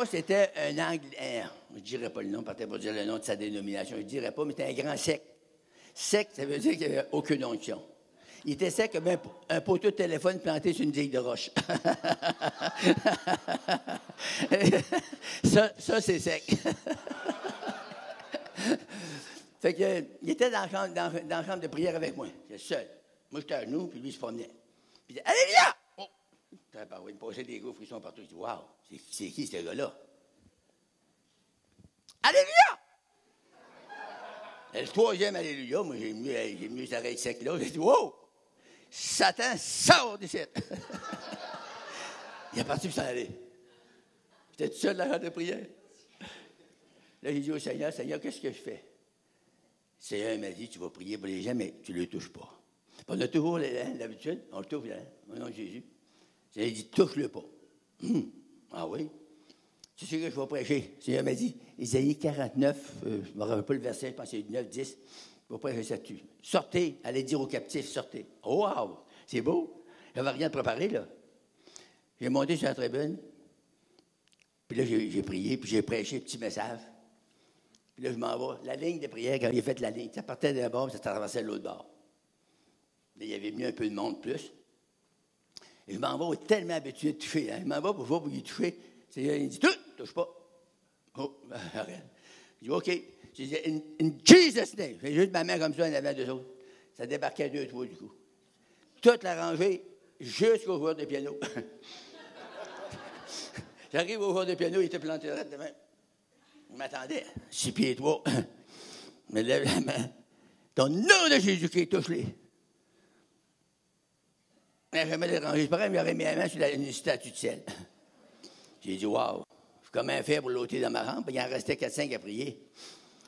c'était un Anglais. Je ne dirais pas le nom, partez pas dire le nom de sa dénomination, je ne dirais pas, mais c'était un grand sec. Sec, ça veut dire qu'il n'y avait aucune onction. Il était sec comme un poteau de téléphone planté sur une digue de roche. ça, c'est sec. Fait que, il était dans la chambre de prière avec moi. J'étais seul. Moi, j'étais à genoux, puis lui, il se promenait. Puis il disait, Alléluia! Oh! Il me passait des gros frissons partout. Je dis, wow, c'est qui ce gars-là? Alléluia! Et le troisième Alléluia, moi, j'ai mis les oreilles secs là. J'ai dit, wow! Satan sort d'ici! Il est parti pour s'en aller. J'étais tout seul dans la chambre de prière. Là, j'ai dit au Seigneur, qu'est-ce que je fais? Le Seigneur m'a dit, tu vas prier pour les gens, mais tu ne les touches pas. On a toujours l'habitude, on le touche, au nom de Jésus. J'ai dit, touche-le pas. Ah oui? Tu sais que je vais prêcher. Le Seigneur m'a dit, Isaïe 49, je ne me rappelle pas le verset, je pense que c'est 9, 10. Je vais prêcher ça dessus. Sortez, allez dire aux captifs, sortez. Oh, wow! C'est beau. Je n'avais rien de préparé, là. J'ai monté sur la tribune. Puis là, j'ai prié, puis j'ai prêché un petit message. Puis là, je m'en vais. La ligne de prière, quand j'ai fait la ligne, ça partait d'un bord, ça traversait l'autre bord. Là, il y avait mieux un peu de monde plus. Et je m'en vais, tellement habitué de toucher. Hein. Je m'en vais pour voir pour y toucher. Il dit, touche pas. Oh, arrête. Je dis, OK. Je dis, in Jesus' name. J'ai juste ma main comme ça en avant d'eux autres. Ça débarquait à 2, 3 du coup. Toute la rangée jusqu'au joueur de piano. J'arrive au joueur de piano, il était planté de devant. Il m'attendait. 6 pieds 3. Je me lève la main. Ton nom de Jésus-Christ, touche-les. Je n'ai jamais dérangé. C'est pareil, il aurait mis la main sur une statue de ciel. J'ai dit, wow, comment faire pour l'ôter dans ma rampe? Il en restait 4-5 à prier.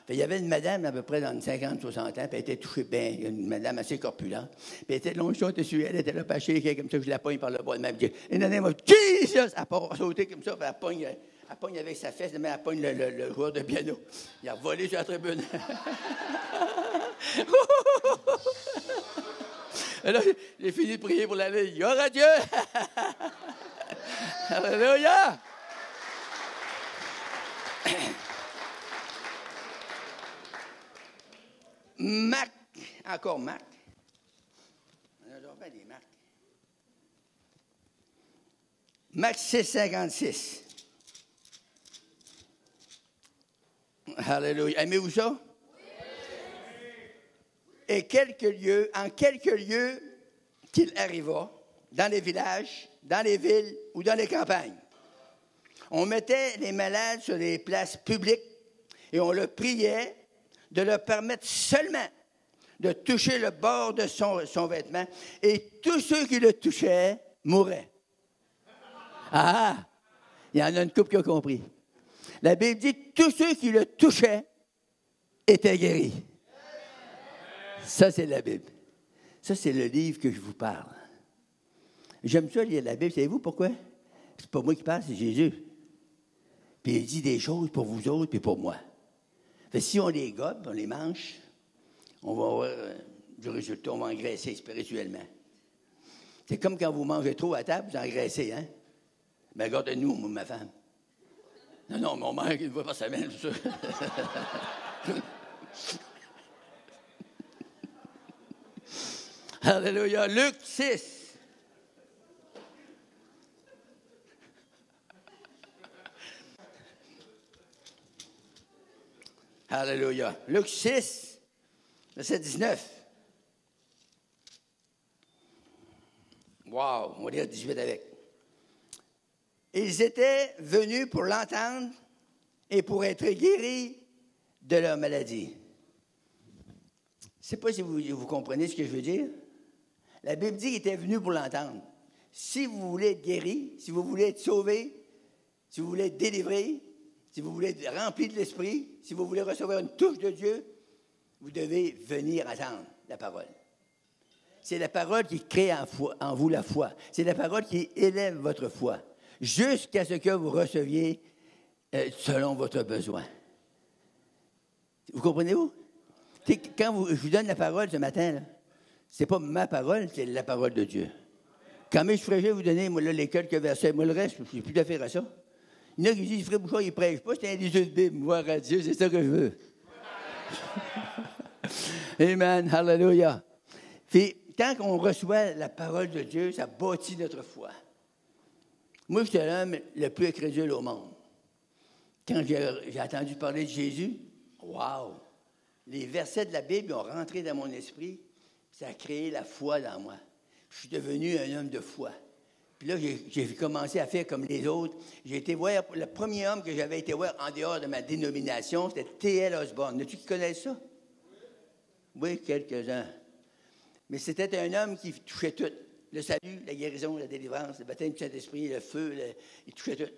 Il y avait une madame à peu près dans une 50-60 ans, puis elle était touchée bien, une madame assez corpulente. Puis elle était longue, elle était sur elle, était là, pas chez comme ça, je la pogne par le bas de ma vie. In the name of Jesus! Elle part sauter comme ça, puis elle pogne avec sa fesse, mais elle pogne le joueur de piano. Il a volé sur la tribune. Et là, j'ai fini de prier pour la ligne. Gloire à Dieu! Alléluia! Marc, encore Marc. On a fait des Marc. Marc 6, 56. Alléluia. Aimez-vous ça? Et en quelques lieux qu'il arriva, dans les villages, dans les villes ou dans les campagnes, on mettait les malades sur les places publiques et on le priait de leur permettre seulement de toucher le bord de son vêtement, et tous ceux qui le touchaient mouraient. Ah! Il y en a une couple qui a compris. La Bible dit que tous ceux qui le touchaient étaient guéris. Ça, c'est la Bible. Ça, c'est le livre que je vous parle. J'aime ça lire la Bible. Savez-vous pourquoi? C'est pas moi qui parle, c'est Jésus. Puis il dit des choses pour vous autres puis pour moi. Fait que si on les gobe, on les mange, on va avoir du résultat, on va engraisser spirituellement. C'est comme quand vous mangez trop à table, vous engraissez, hein? Ben, regardez-nous, moi, ma femme. Non, mais on mange une fois par semaine, c'est sûr. Alléluia. Luc 6. Alléluia. Luc 6, verset 19. Wow, on va lire 18 avec. Ils étaient venus pour l'entendre et pour être guéris de leur maladie. Je ne sais pas si vous comprenez ce que je veux dire. La Bible dit qu'ils étaient venus pour l'entendre. Si vous voulez être guéri, si vous voulez être sauvé, si vous voulez être délivré, si vous voulez être rempli de l'Esprit, si vous voulez recevoir une touche de Dieu, vous devez venir attendre la parole. C'est la parole qui crée en vous la foi. C'est la parole qui élève votre foi jusqu'à ce que vous receviez selon votre besoin. Vous comprenez-vous? Quand je vous donne la parole ce matin, ce n'est pas ma parole, c'est la parole de Dieu. Quand je ferais, je vais vous donner moi, là, les quelques versets. Moi, le reste, je n'ai plus d'affaire à ça. Il y en a qui disent, Frère Bouchard, il ne prêche pas, c'est un liseur de Bible. Voir à Dieu, c'est ça que je veux. Amen, hallelujah. Puis, quand on reçoit la parole de Dieu, ça bâtit notre foi. Moi, j'étais l'homme le plus incrédule au monde. Quand j'ai entendu parler de Jésus, wow! Les versets de la Bible ont rentré dans mon esprit, ça a créé la foi dans moi. Je suis devenu un homme de foi. Puis là, j'ai commencé à faire comme les autres. J'ai été voir, le premier homme que j'avais été voir en dehors de ma dénomination, c'était T.L. Osborne. As-tu qui connais ça? Oui, quelques-uns. Mais c'était un homme qui touchait tout. Le salut, la guérison, la délivrance, le baptême du Saint-Esprit, le feu, il touchait tout.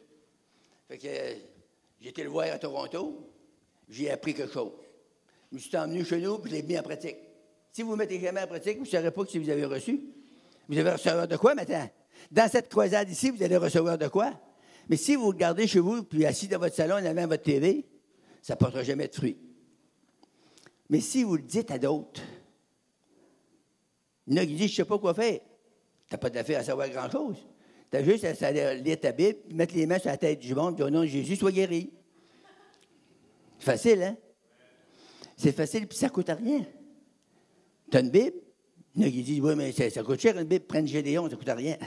Fait que j'ai été le voir à Toronto, j'ai appris quelque chose. Je me suis emmené chez nous, puis je l'ai mis en pratique. Si vous ne mettez jamais en pratique, vous ne saurez pas que si vous avez reçu. Vous allez recevoir de quoi maintenant? Dans cette croisade ici, vous allez recevoir de quoi? Mais si vous regardez chez vous, puis assis dans votre salon, en avant votre TV, ça ne portera jamais de fruits. Mais si vous le dites à d'autres, il y en a qui disent, je ne sais pas quoi faire. Tu n'as pas d'affaire à savoir grand-chose. Tu as juste à lire ta Bible, mettre les mains sur la tête du monde, dire au nom de Jésus, sois guéri. C'est facile, hein? C'est facile, puis ça ne coûte rien. Tu as une Bible? Il y en a qui disent, oui, mais ça coûte cher une Bible, prenne Gédéon, ça ne coûte rien.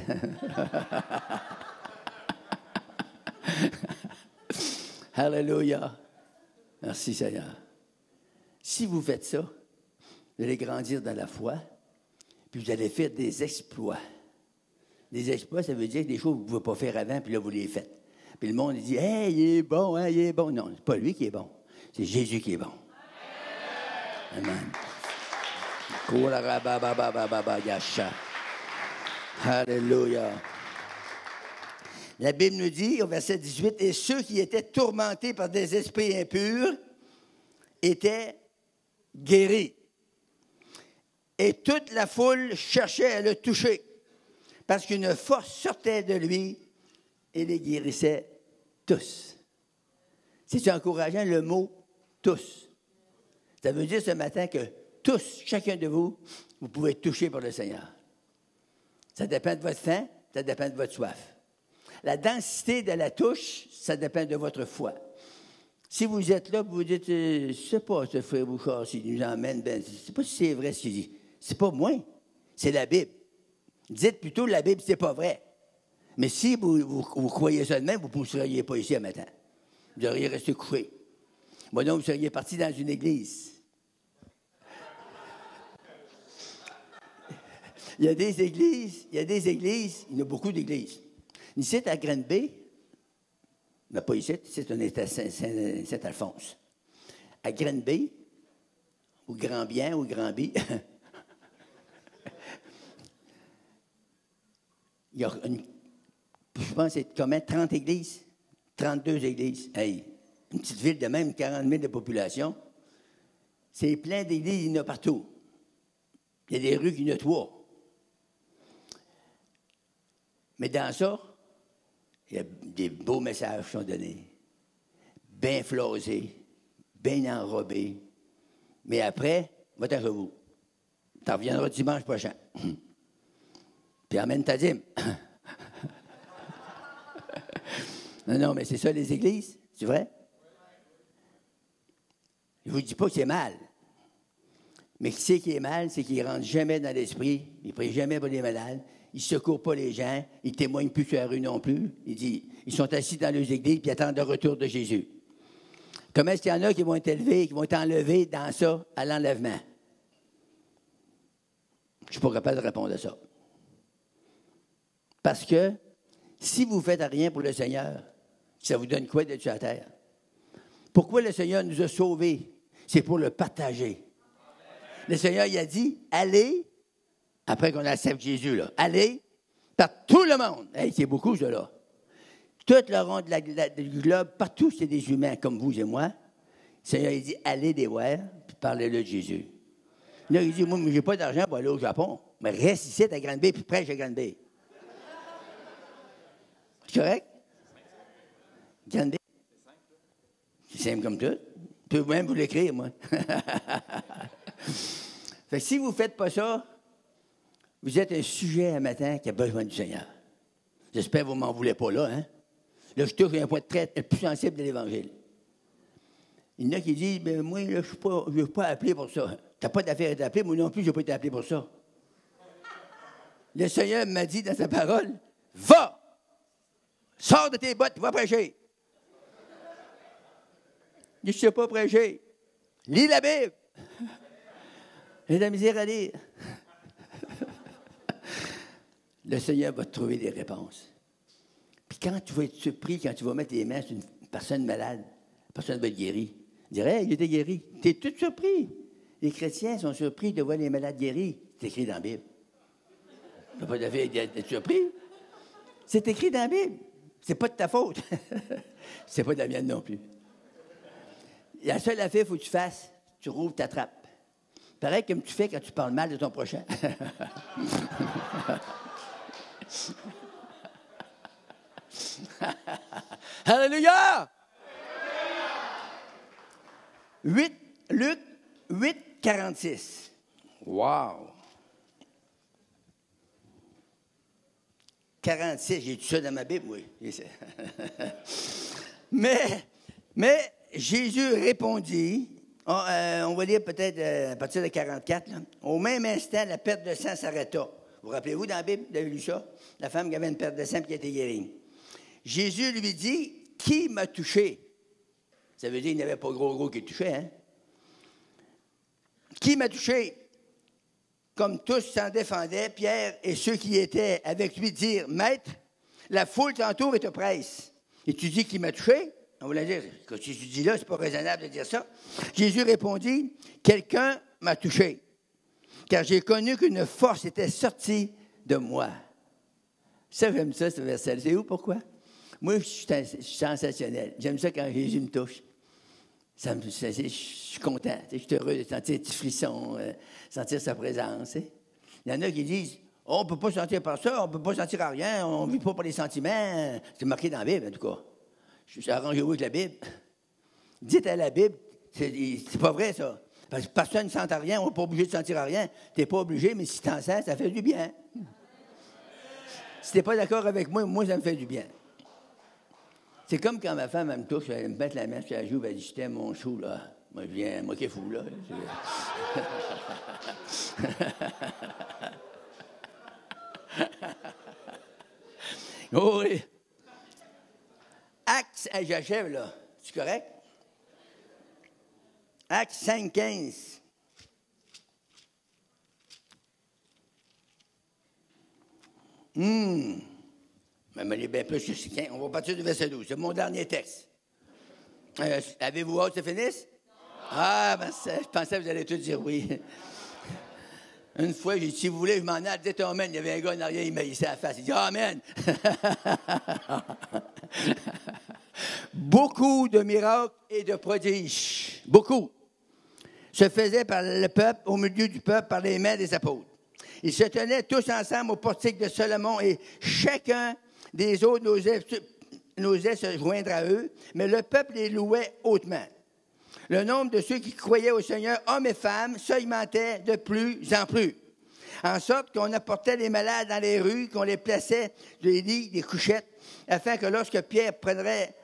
Alléluia. Merci Seigneur. Si vous faites ça, vous allez grandir dans la foi, puis vous allez faire des exploits. Des exploits, ça veut dire des choses que vous ne pouvez pas faire avant, puis là, vous les faites. Puis le monde il dit, hey, il est bon, hein, il est bon. Non, c'est pas lui qui est bon, c'est Jésus qui est bon. Amen. Alléluia. La Bible nous dit, au verset 18, « Et ceux qui étaient tourmentés par des esprits impurs étaient guéris. Et toute la foule cherchait à le toucher, parce qu'une force sortait de lui et les guérissait tous. » C'est encourageant le mot « tous ». Ça veut dire ce matin que tous, chacun de vous, vous pouvez être touchés par le Seigneur. Ça dépend de votre faim, ça dépend de votre soif. La densité de la touche, ça dépend de votre foi. Si vous êtes là, vous vous dites, je ne sais pas, ce frère Bouchard, s'il nous emmène, je ne sais pas si c'est vrai ce qu'il dit. C'est pas moi, c'est la Bible. Dites plutôt, la Bible, c'est pas vrai. Mais si vous croyez ça de même, vous ne seriez pas ici à matin. Vous auriez resté couché. Moi, donc, vous seriez parti dans une église. Il y a des églises, il y en a beaucoup d'églises. Ici, à Granby, mais pas ici, on est à Saint-Alphonse. À Granby, ou Grand-Bien, ou Grand-By, il y a je pense que c'est combien? 30 églises? 32 églises. Hey, une petite ville de même, 40 000 de population. C'est plein d'églises, il y en a partout. Il y a des rues qui en a 3. Mais dans ça, il y a des beaux messages qui sont donnés, bien flasés, bien enrobés. Mais après, va-t'en chez vous. Tu reviendras dimanche prochain. Puis emmène ta dîme. Non, mais c'est ça les églises, c'est vrai? Je ne vous dis pas que c'est mal. Mais qui c'est qui est mal, c'est qu'il ne rentre jamais dans l'esprit, il ne prie jamais pour les malades, il ne secourt pas les gens, il ne témoigne plus sur la rue non plus. Il dit, ils sont assis dans leurs églises et attendent le retour de Jésus. Comment est-ce qu'il y en a qui vont être élevés, qui vont être enlevés dans ça, à l'enlèvement? Je ne suis pas capable de répondre à ça. Parce que si vous ne faites rien pour le Seigneur, ça vous donne quoi d'être sur la terre? Pourquoi le Seigneur nous a sauvés? C'est pour le partager. Le Seigneur, il a dit, allez, après qu'on accepte Jésus, là, allez par tout le monde. Hey, c'est beaucoup, ça, là. Tout le rond du globe, partout, c'est des humains comme vous et moi. Le Seigneur, il dit, allez les voir, puis parlez-le de Jésus. Là, il dit, moi, je n'ai pas d'argent pour aller au Japon, mais reste ici à Granby, puis prêche à Granby. C'est correct? Granby? C'est simple comme tout. Je peux même vous l'écrire, moi. Fait que si vous ne faites pas ça, vous êtes un sujet un matin qui a besoin du Seigneur. J'espère que vous ne m'en voulez pas là, hein? Là, je touche un point très plus sensible de l'Évangile. Il y en a qui disent, ben moi, là, je ne suis pas appelé pour ça. Tu n'as pas d'affaire à t'appeler, moi non plus, je n'ai pas été appelé pour ça. Le Seigneur m'a dit dans sa parole, va! Sors de tes bottes, va prêcher. Je ne sais pas prêcher. Lis la Bible. J'ai de la misère à lire. Le Seigneur va te trouver des réponses. Puis quand tu vas être surpris, quand tu vas mettre les mains sur une personne malade, la personne va être guérie. Tu dirais, hey, il était guéri. Tu es tout surpris. Les chrétiens sont surpris de voir les malades guéris. C'est écrit dans la Bible. Tu n'as pas d'être surpris. C'est écrit dans la Bible. C'est pas de ta faute. C'est pas de la mienne non plus. La seule affaire qu'il faut que tu fasses, tu rouvres ta trappe. Pareil comme tu fais quand tu parles mal de ton prochain. Alléluia! Luc 8, 46. Wow! 46, j'ai tout ça dans ma Bible, oui. mais Jésus répondit, on va lire peut-être à partir de 44, là. Au même instant, la perte de sang s'arrêta. Vous rappelez-vous dans la Bible, vous avez lu ça? La femme qui avait une perte de sang et qui a été guérie. Jésus lui dit, qui m'a touché? Ça veut dire qu'il n'y avait pas gros qui touchait, hein? Qui m'a touché? Comme tous s'en défendaient, Pierre et ceux qui étaient avec lui dirent, Maître, la foule t'entoure et te presse. Et tu dis qui m'a touché? On va dire, quand tu dis là, c'est pas raisonnable de dire ça. Jésus répondit, quelqu'un m'a touché, car j'ai connu qu'une force était sortie de moi. Ça, j'aime ça, ce verset. C'est où, pourquoi? Moi, je suis sensationnel. J'aime ça quand Jésus me touche. Je suis content. Je suis heureux de sentir des petits frissons, sentir sa présence. Il y en a qui disent, on ne peut pas sentir par ça, on ne peut pas sentir à rien, on ne vit pas par les sentiments. C'est marqué dans la Bible, en tout cas. Arrangez-vous avec la Bible. Dites à la Bible, c'est pas vrai, ça. Parce que personne ne sent à rien, on n'est pas obligé de sentir à rien. Tu n'es pas obligé, mais si tu en sens, ça fait du bien. Si tu n'es pas d'accord avec moi, moi, ça me fait du bien. C'est comme quand ma femme, elle me touche, elle me met la main sur la joue, elle dit, je t'aime, mon chou, là. Moi, je viens, moi qui est fou, là. Oh oui. Actes, j'achève, là. C'est correct? Actes 5, 15. Mais il est bien plus que 15. On va partir du verset 12. C'est mon dernier texte. Avez-vous hâte que ça finisse? Ah, ben, je pensais que vous allez tous dire oui. Une fois, j'ai dit, si vous voulez, je m'en ai, dites amen. Il y avait un gars en arrière, il m'a hissé à la face. Il dit, amen. Beaucoup de miracles et de prodiges, beaucoup, se faisaient par le peuple, au milieu du peuple, par les mains des apôtres. Ils se tenaient tous ensemble au portique de Salomon et chacun des autres n'osait se joindre à eux, mais le peuple les louait hautement. Le nombre de ceux qui croyaient au Seigneur, hommes et femmes, s'augmentait de plus en plus. En sorte qu'on apportait les malades dans les rues, qu'on les plaçait des lits, des couchettes, afin que lorsque Pierre passerait,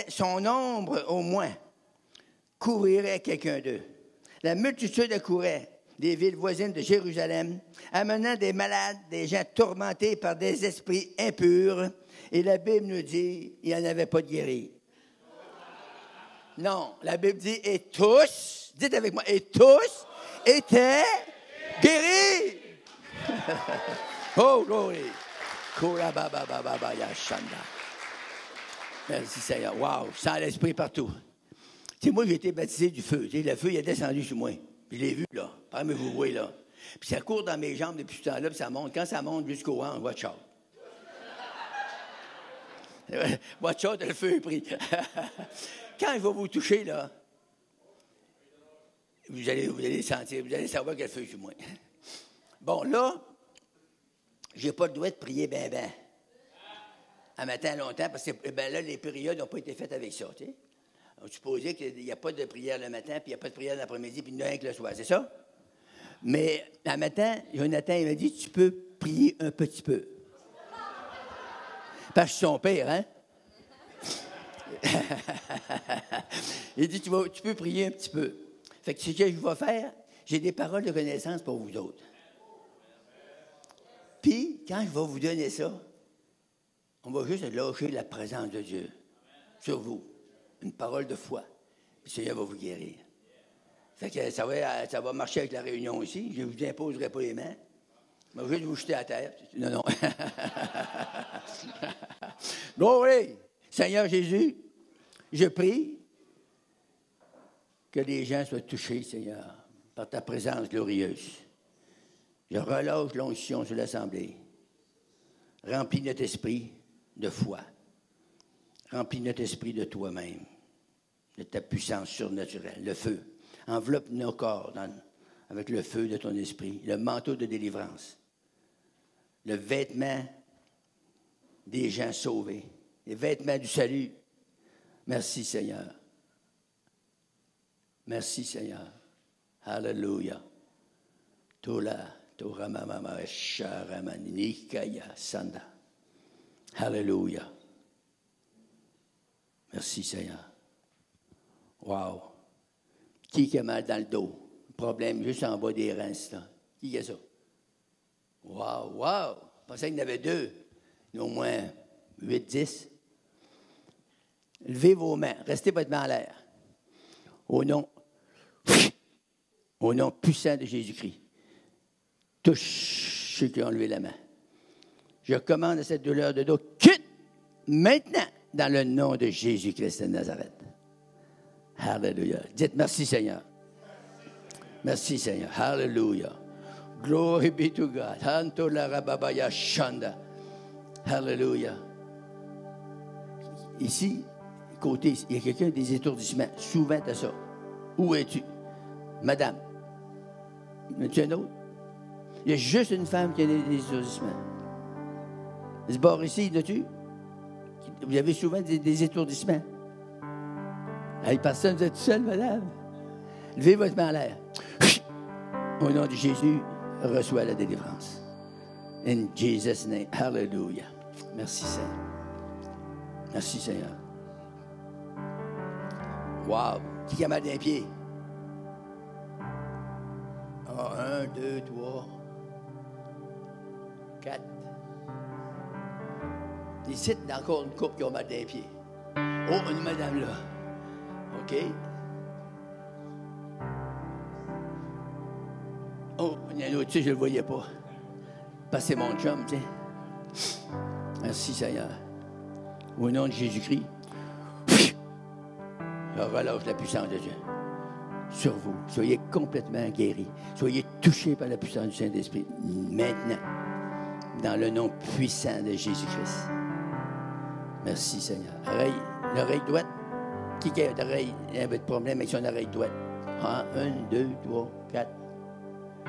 son ombre au moins couvrirait quelqu'un d'eux. La multitude accourait des villes voisines de Jérusalem, amenant des malades, des gens tourmentés par des esprits impurs. Et la Bible nous dit, il n'y en avait pas de guéri. Non, la Bible dit « Et tous », dites avec moi, « Et tous étaient guéris. » Oh, glory. Merci Seigneur. Wow, je sens l'esprit partout. Tu sais, moi, j'ai été baptisé du feu. Tu sais, le feu, il est descendu sur moi. Puis je l'ai vu, là. Parmi vous voyez, là. Puis ça court dans mes jambes depuis ce temps-là, puis ça monte. Quand ça monte jusqu'au hanches, watch out. Watch out, le feu est pris. Quand il va vous toucher, là, vous allez sentir, vous allez savoir qu'il y a le feu sur moi. Bon, là, j'ai pas le droit de prier ben. Un matin longtemps, parce que là, les périodes n'ont pas été faites avec ça, tu sais. On supposait qu'il n'y a pas de prière le matin, puis il n'y a pas de prière l'après-midi, puis il n'y en a rien que le soir, c'est ça? Mais un matin, Jonathan, il m'a dit, tu peux prier un petit peu. Parce que je suis son père, hein? Il dit, tu peux prier un petit peu. Fait que ce que je vais faire, j'ai des paroles de connaissance pour vous autres. Puis, quand je vais vous donner ça, on va juste lâcher la présence de Dieu sur vous. Une parole de foi. Puis Seigneur va vous guérir. Fait que ça va marcher avec la réunion aussi. Je ne vous imposerai pas les mains. Je vais juste vous jeter à terre. Non. Glory! Seigneur Jésus, je prie que les gens soient touchés, Seigneur, par ta présence glorieuse. Je relâche l'onction sur l'Assemblée. Remplis notre esprit de foi. Remplis notre esprit de toi-même, de ta puissance surnaturelle, le feu. Enveloppe nos corps avec le feu de ton esprit, le manteau de délivrance, le vêtement des gens sauvés, les vêtements du salut. Merci, Seigneur. Merci, Seigneur. Alléluia. Tola, Toramamama, Sharamaninikaya, Sanda. Alléluia. Merci, Seigneur. Wow. Qui a mal dans le dos? Problème juste en bas des reins, là. Qui a ça? Wow. Je pensais qu'il y en avait deux. Il y en a au moins 8, 10. Levez vos mains. Restez votre main en l'air. Au nom puissant de Jésus-Christ. Touche ceux qui ont levé la main. Je commande à cette douleur de dos. Quitte maintenant dans le nom de Jésus-Christ de Nazareth. Alléluia. Dites merci, Seigneur. Merci, Seigneur. Alléluia. Glory be to God. Hanto la rababaya shanda. Alléluia. Ici, côté, il y a quelqu'un des étourdissements. Souvent, tu as ça. Où es-tu? Madame. As-tu un autre? Il y a juste une femme qui a des étourdissements. Ce bord ici, l'as-tu? Vous avez souvent des étourdissements. Hey, personne, vous êtes seul, madame. Levez votre main en l'air. Au nom de Jésus, reçois la délivrance. In Jesus' name. Hallelujah. Merci, Seigneur. Merci, Seigneur. Wow. Qui a mal d'un pied? 1, 2, 3, 4. Ici, il y a encore une couple qui a mal d'un pied. Oh, une madame là. OK. Oh, il y a un autre, tu sais, je ne le voyais pas. Parce que c'est mon chum, tu sais. Merci, Seigneur. Au nom de Jésus-Christ, je relâche la puissance de Dieu sur vous. Soyez complètement guéris. Soyez touchés par la puissance du Saint-Esprit. Maintenant, dans le nom puissant de Jésus-Christ. Merci, Seigneur. L'oreille droite. Qui a l'oreille, il y avait de problème avec son oreille droite. 1, 2, 3, 4,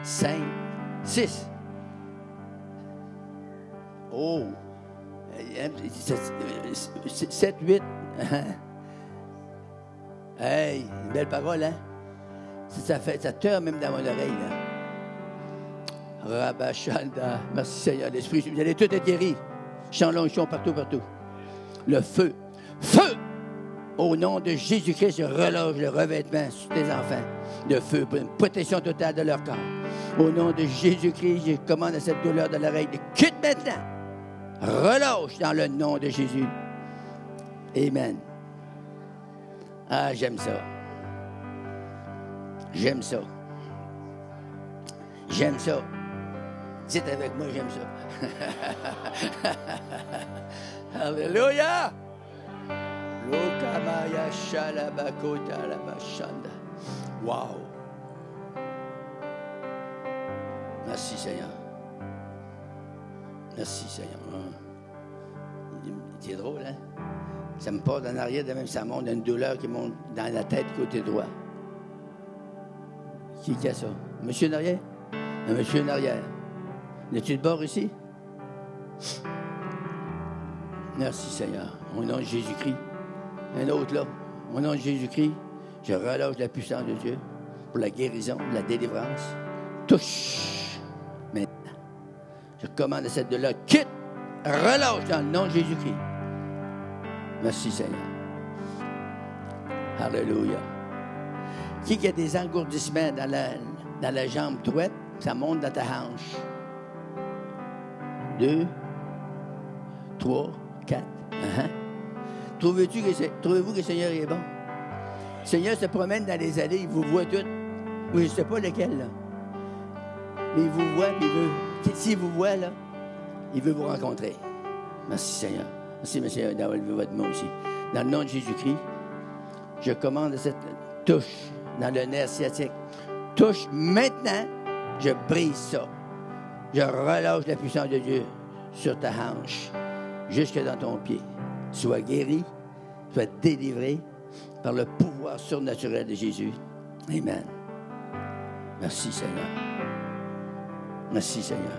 5, 6. Oh! 7, 8. Hey, une belle parole, hein? Ça te même dans mon oreille, là. Rabachalda. Merci, Seigneur. L'Esprit, vous allez tous être guéris. Chant l'onction partout. Le feu. Feu! Au nom de Jésus-Christ, je relâche le revêtement sur tes enfants. Le feu pour une protection totale de leur corps. Au nom de Jésus-Christ, je commande à cette douleur de l'oreille de quitte maintenant. Relâche dans le nom de Jésus. Amen. Ah, j'aime ça. J'aime ça. J'aime ça. Dites avec moi, j'aime ça. Alléluia! Lokamaya shalabakota labashanda. Wow! Merci, Seigneur. Merci, Seigneur. C'est drôle, hein? Ça me passe en arrière, de même ça monte, une douleur qui monte dans la tête côté droit. Qui a ça? Monsieur en arrière? Un monsieur en arrière. N'es-tu de bord ici? Merci, Seigneur. Au nom de Jésus-Christ. Un autre là. Au nom de Jésus-Christ, je relâche la puissance de Dieu pour la guérison, la délivrance. Touche. Maintenant. Je commande à cette douleur. Quitte. Relâche dans le nom de Jésus-Christ. Merci, Seigneur. Alléluia. Qui a des engourdissements dans la jambe droite, ça monte dans ta hanche. 2, 3, 4. Trouvez-vous que le Seigneur est bon? Le Seigneur se promène dans les allées, il vous voit tous. Oui, je ne sais pas lequel, là. Mais il vous voit, puis il veut. S'il vous voit, là, il veut vous rencontrer. Merci, Seigneur. Merci, Monsieur, d'avoir levé votre main aussi. Dans le nom de Jésus-Christ, je commande cette touche dans le nerf sciatique. Touche maintenant, je brise ça. Je relâche la puissance de Dieu sur ta hanche, jusque dans ton pied. Sois guéri, sois délivré par le pouvoir surnaturel de Jésus. Amen. Merci, Seigneur. Merci, Seigneur.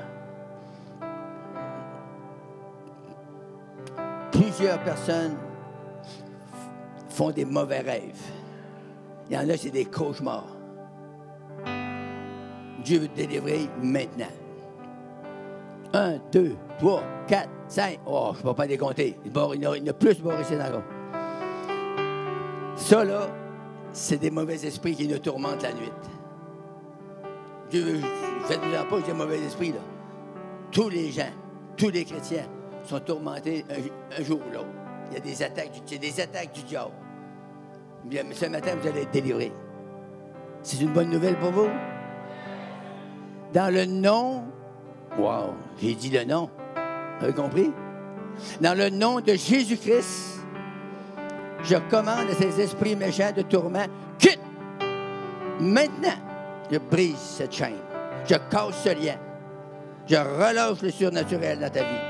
Plusieurs personnes font des mauvais rêves. Il y en a, c'est des cauchemars. Dieu veut te délivrer maintenant. 1, 2, 3, 4, 5. Oh, je ne peux pas décompter. Il y en a plus bords ici dans le. Ça, là, c'est des mauvais esprits qui nous tourmentent la nuit. Dieu, faites-vous-en pas, des mauvais esprits, là. Tous les gens, tous les chrétiens sont tourmentés un jour ou l'autre. Il y a des attaques du diable. Bien, ce matin, vous allez être délivrés. C'est une bonne nouvelle pour vous. Dans le nom, wow, j'ai dit le nom. Vous avez compris? Dans le nom de Jésus-Christ, je commande à ces esprits méchants de tourment, quitte! Maintenant, je brise cette chaîne. Je casse ce lien. Je relâche le surnaturel dans ta vie.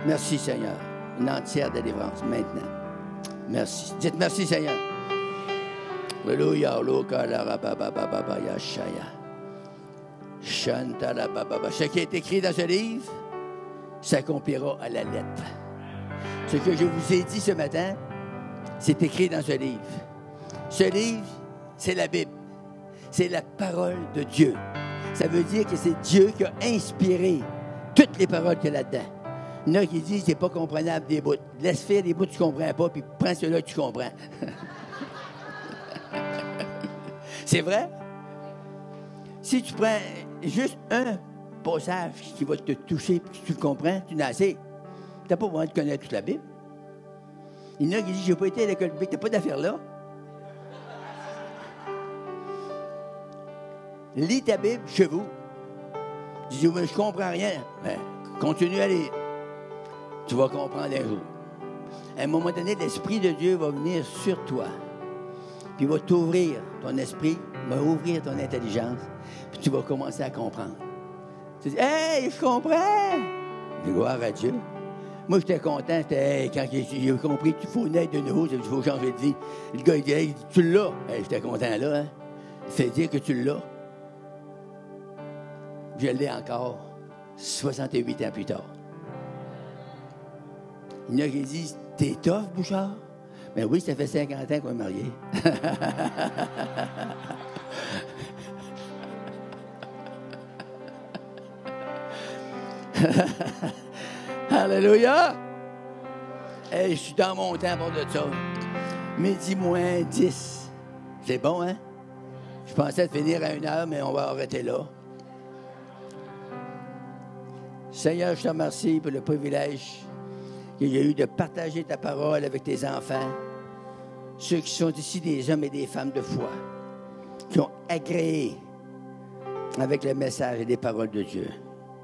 Merci, Seigneur. Une entière délivrance, maintenant. Merci. Dites merci, Seigneur. Alléluia. Ce qui est écrit dans ce livre s'accomplira à la lettre. Ce que je vous ai dit ce matin, c'est écrit dans ce livre. Ce livre, c'est la Bible. C'est la parole de Dieu. Ça veut dire que c'est Dieu qui a inspiré toutes les paroles qu'il y a là-dedans. Il y en a qui disent que c'est pas comprenable des bouts. Laisse faire des bouts que tu ne comprends pas, puis prends ceux-là que tu comprends. C'est vrai? Si tu prends juste un passage qui va te toucher, puis que tu le comprends, tu n'as assez. Tu n'as pas besoin de connaître toute la Bible. Il y en a qui disent, je n'ai pas été à l'école biblique, tu n'as pas d'affaires là. Lis ta Bible chez vous. Tu dis, je ne comprends rien. Ben, continue à lire. Tu vas comprendre un jour. À un moment donné, l'Esprit de Dieu va venir sur toi. Puis il va t'ouvrir ton esprit, va ouvrir ton intelligence, puis tu vas commencer à comprendre. Tu dis, hey, je comprends! Gloire à Dieu. Moi, j'étais content, quand j'ai compris qu'il faut naître de nouveau, il faut changer de vie. Le gars, il dit, hey, tu l'as. Hey, j'étais content là, hein? C'est dire que tu l'as. Je l'ai encore 68 ans plus tard. Il y en a qui disent, t'es tough, Bouchard? Ben oui, ça fait 50 ans qu'on est mariés. Alléluia! Hey, je suis dans mon temps pour de ça. Midi moins 10. C'est bon, hein? Je pensais finir à 1h, mais on va arrêter là. Seigneur, je te remercie pour le privilège qu'il y a eu de partager ta parole avec tes enfants. ceux qui sont ici, des hommes et des femmes de foi, qui ont agréé avec le message et les paroles de Dieu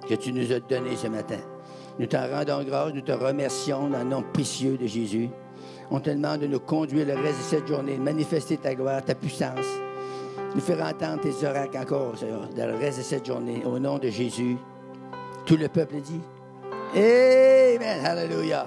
que tu nous as donné ce matin. Nous t'en rendons grâce, nous te remercions dans le nom précieux de Jésus. On te demande de nous conduire le reste de cette journée, de manifester ta gloire, ta puissance, nous faire entendre tes oracles encore, Seigneur, dans le reste de cette journée, au nom de Jésus. Tout le peuple dit Amen. Hallelujah.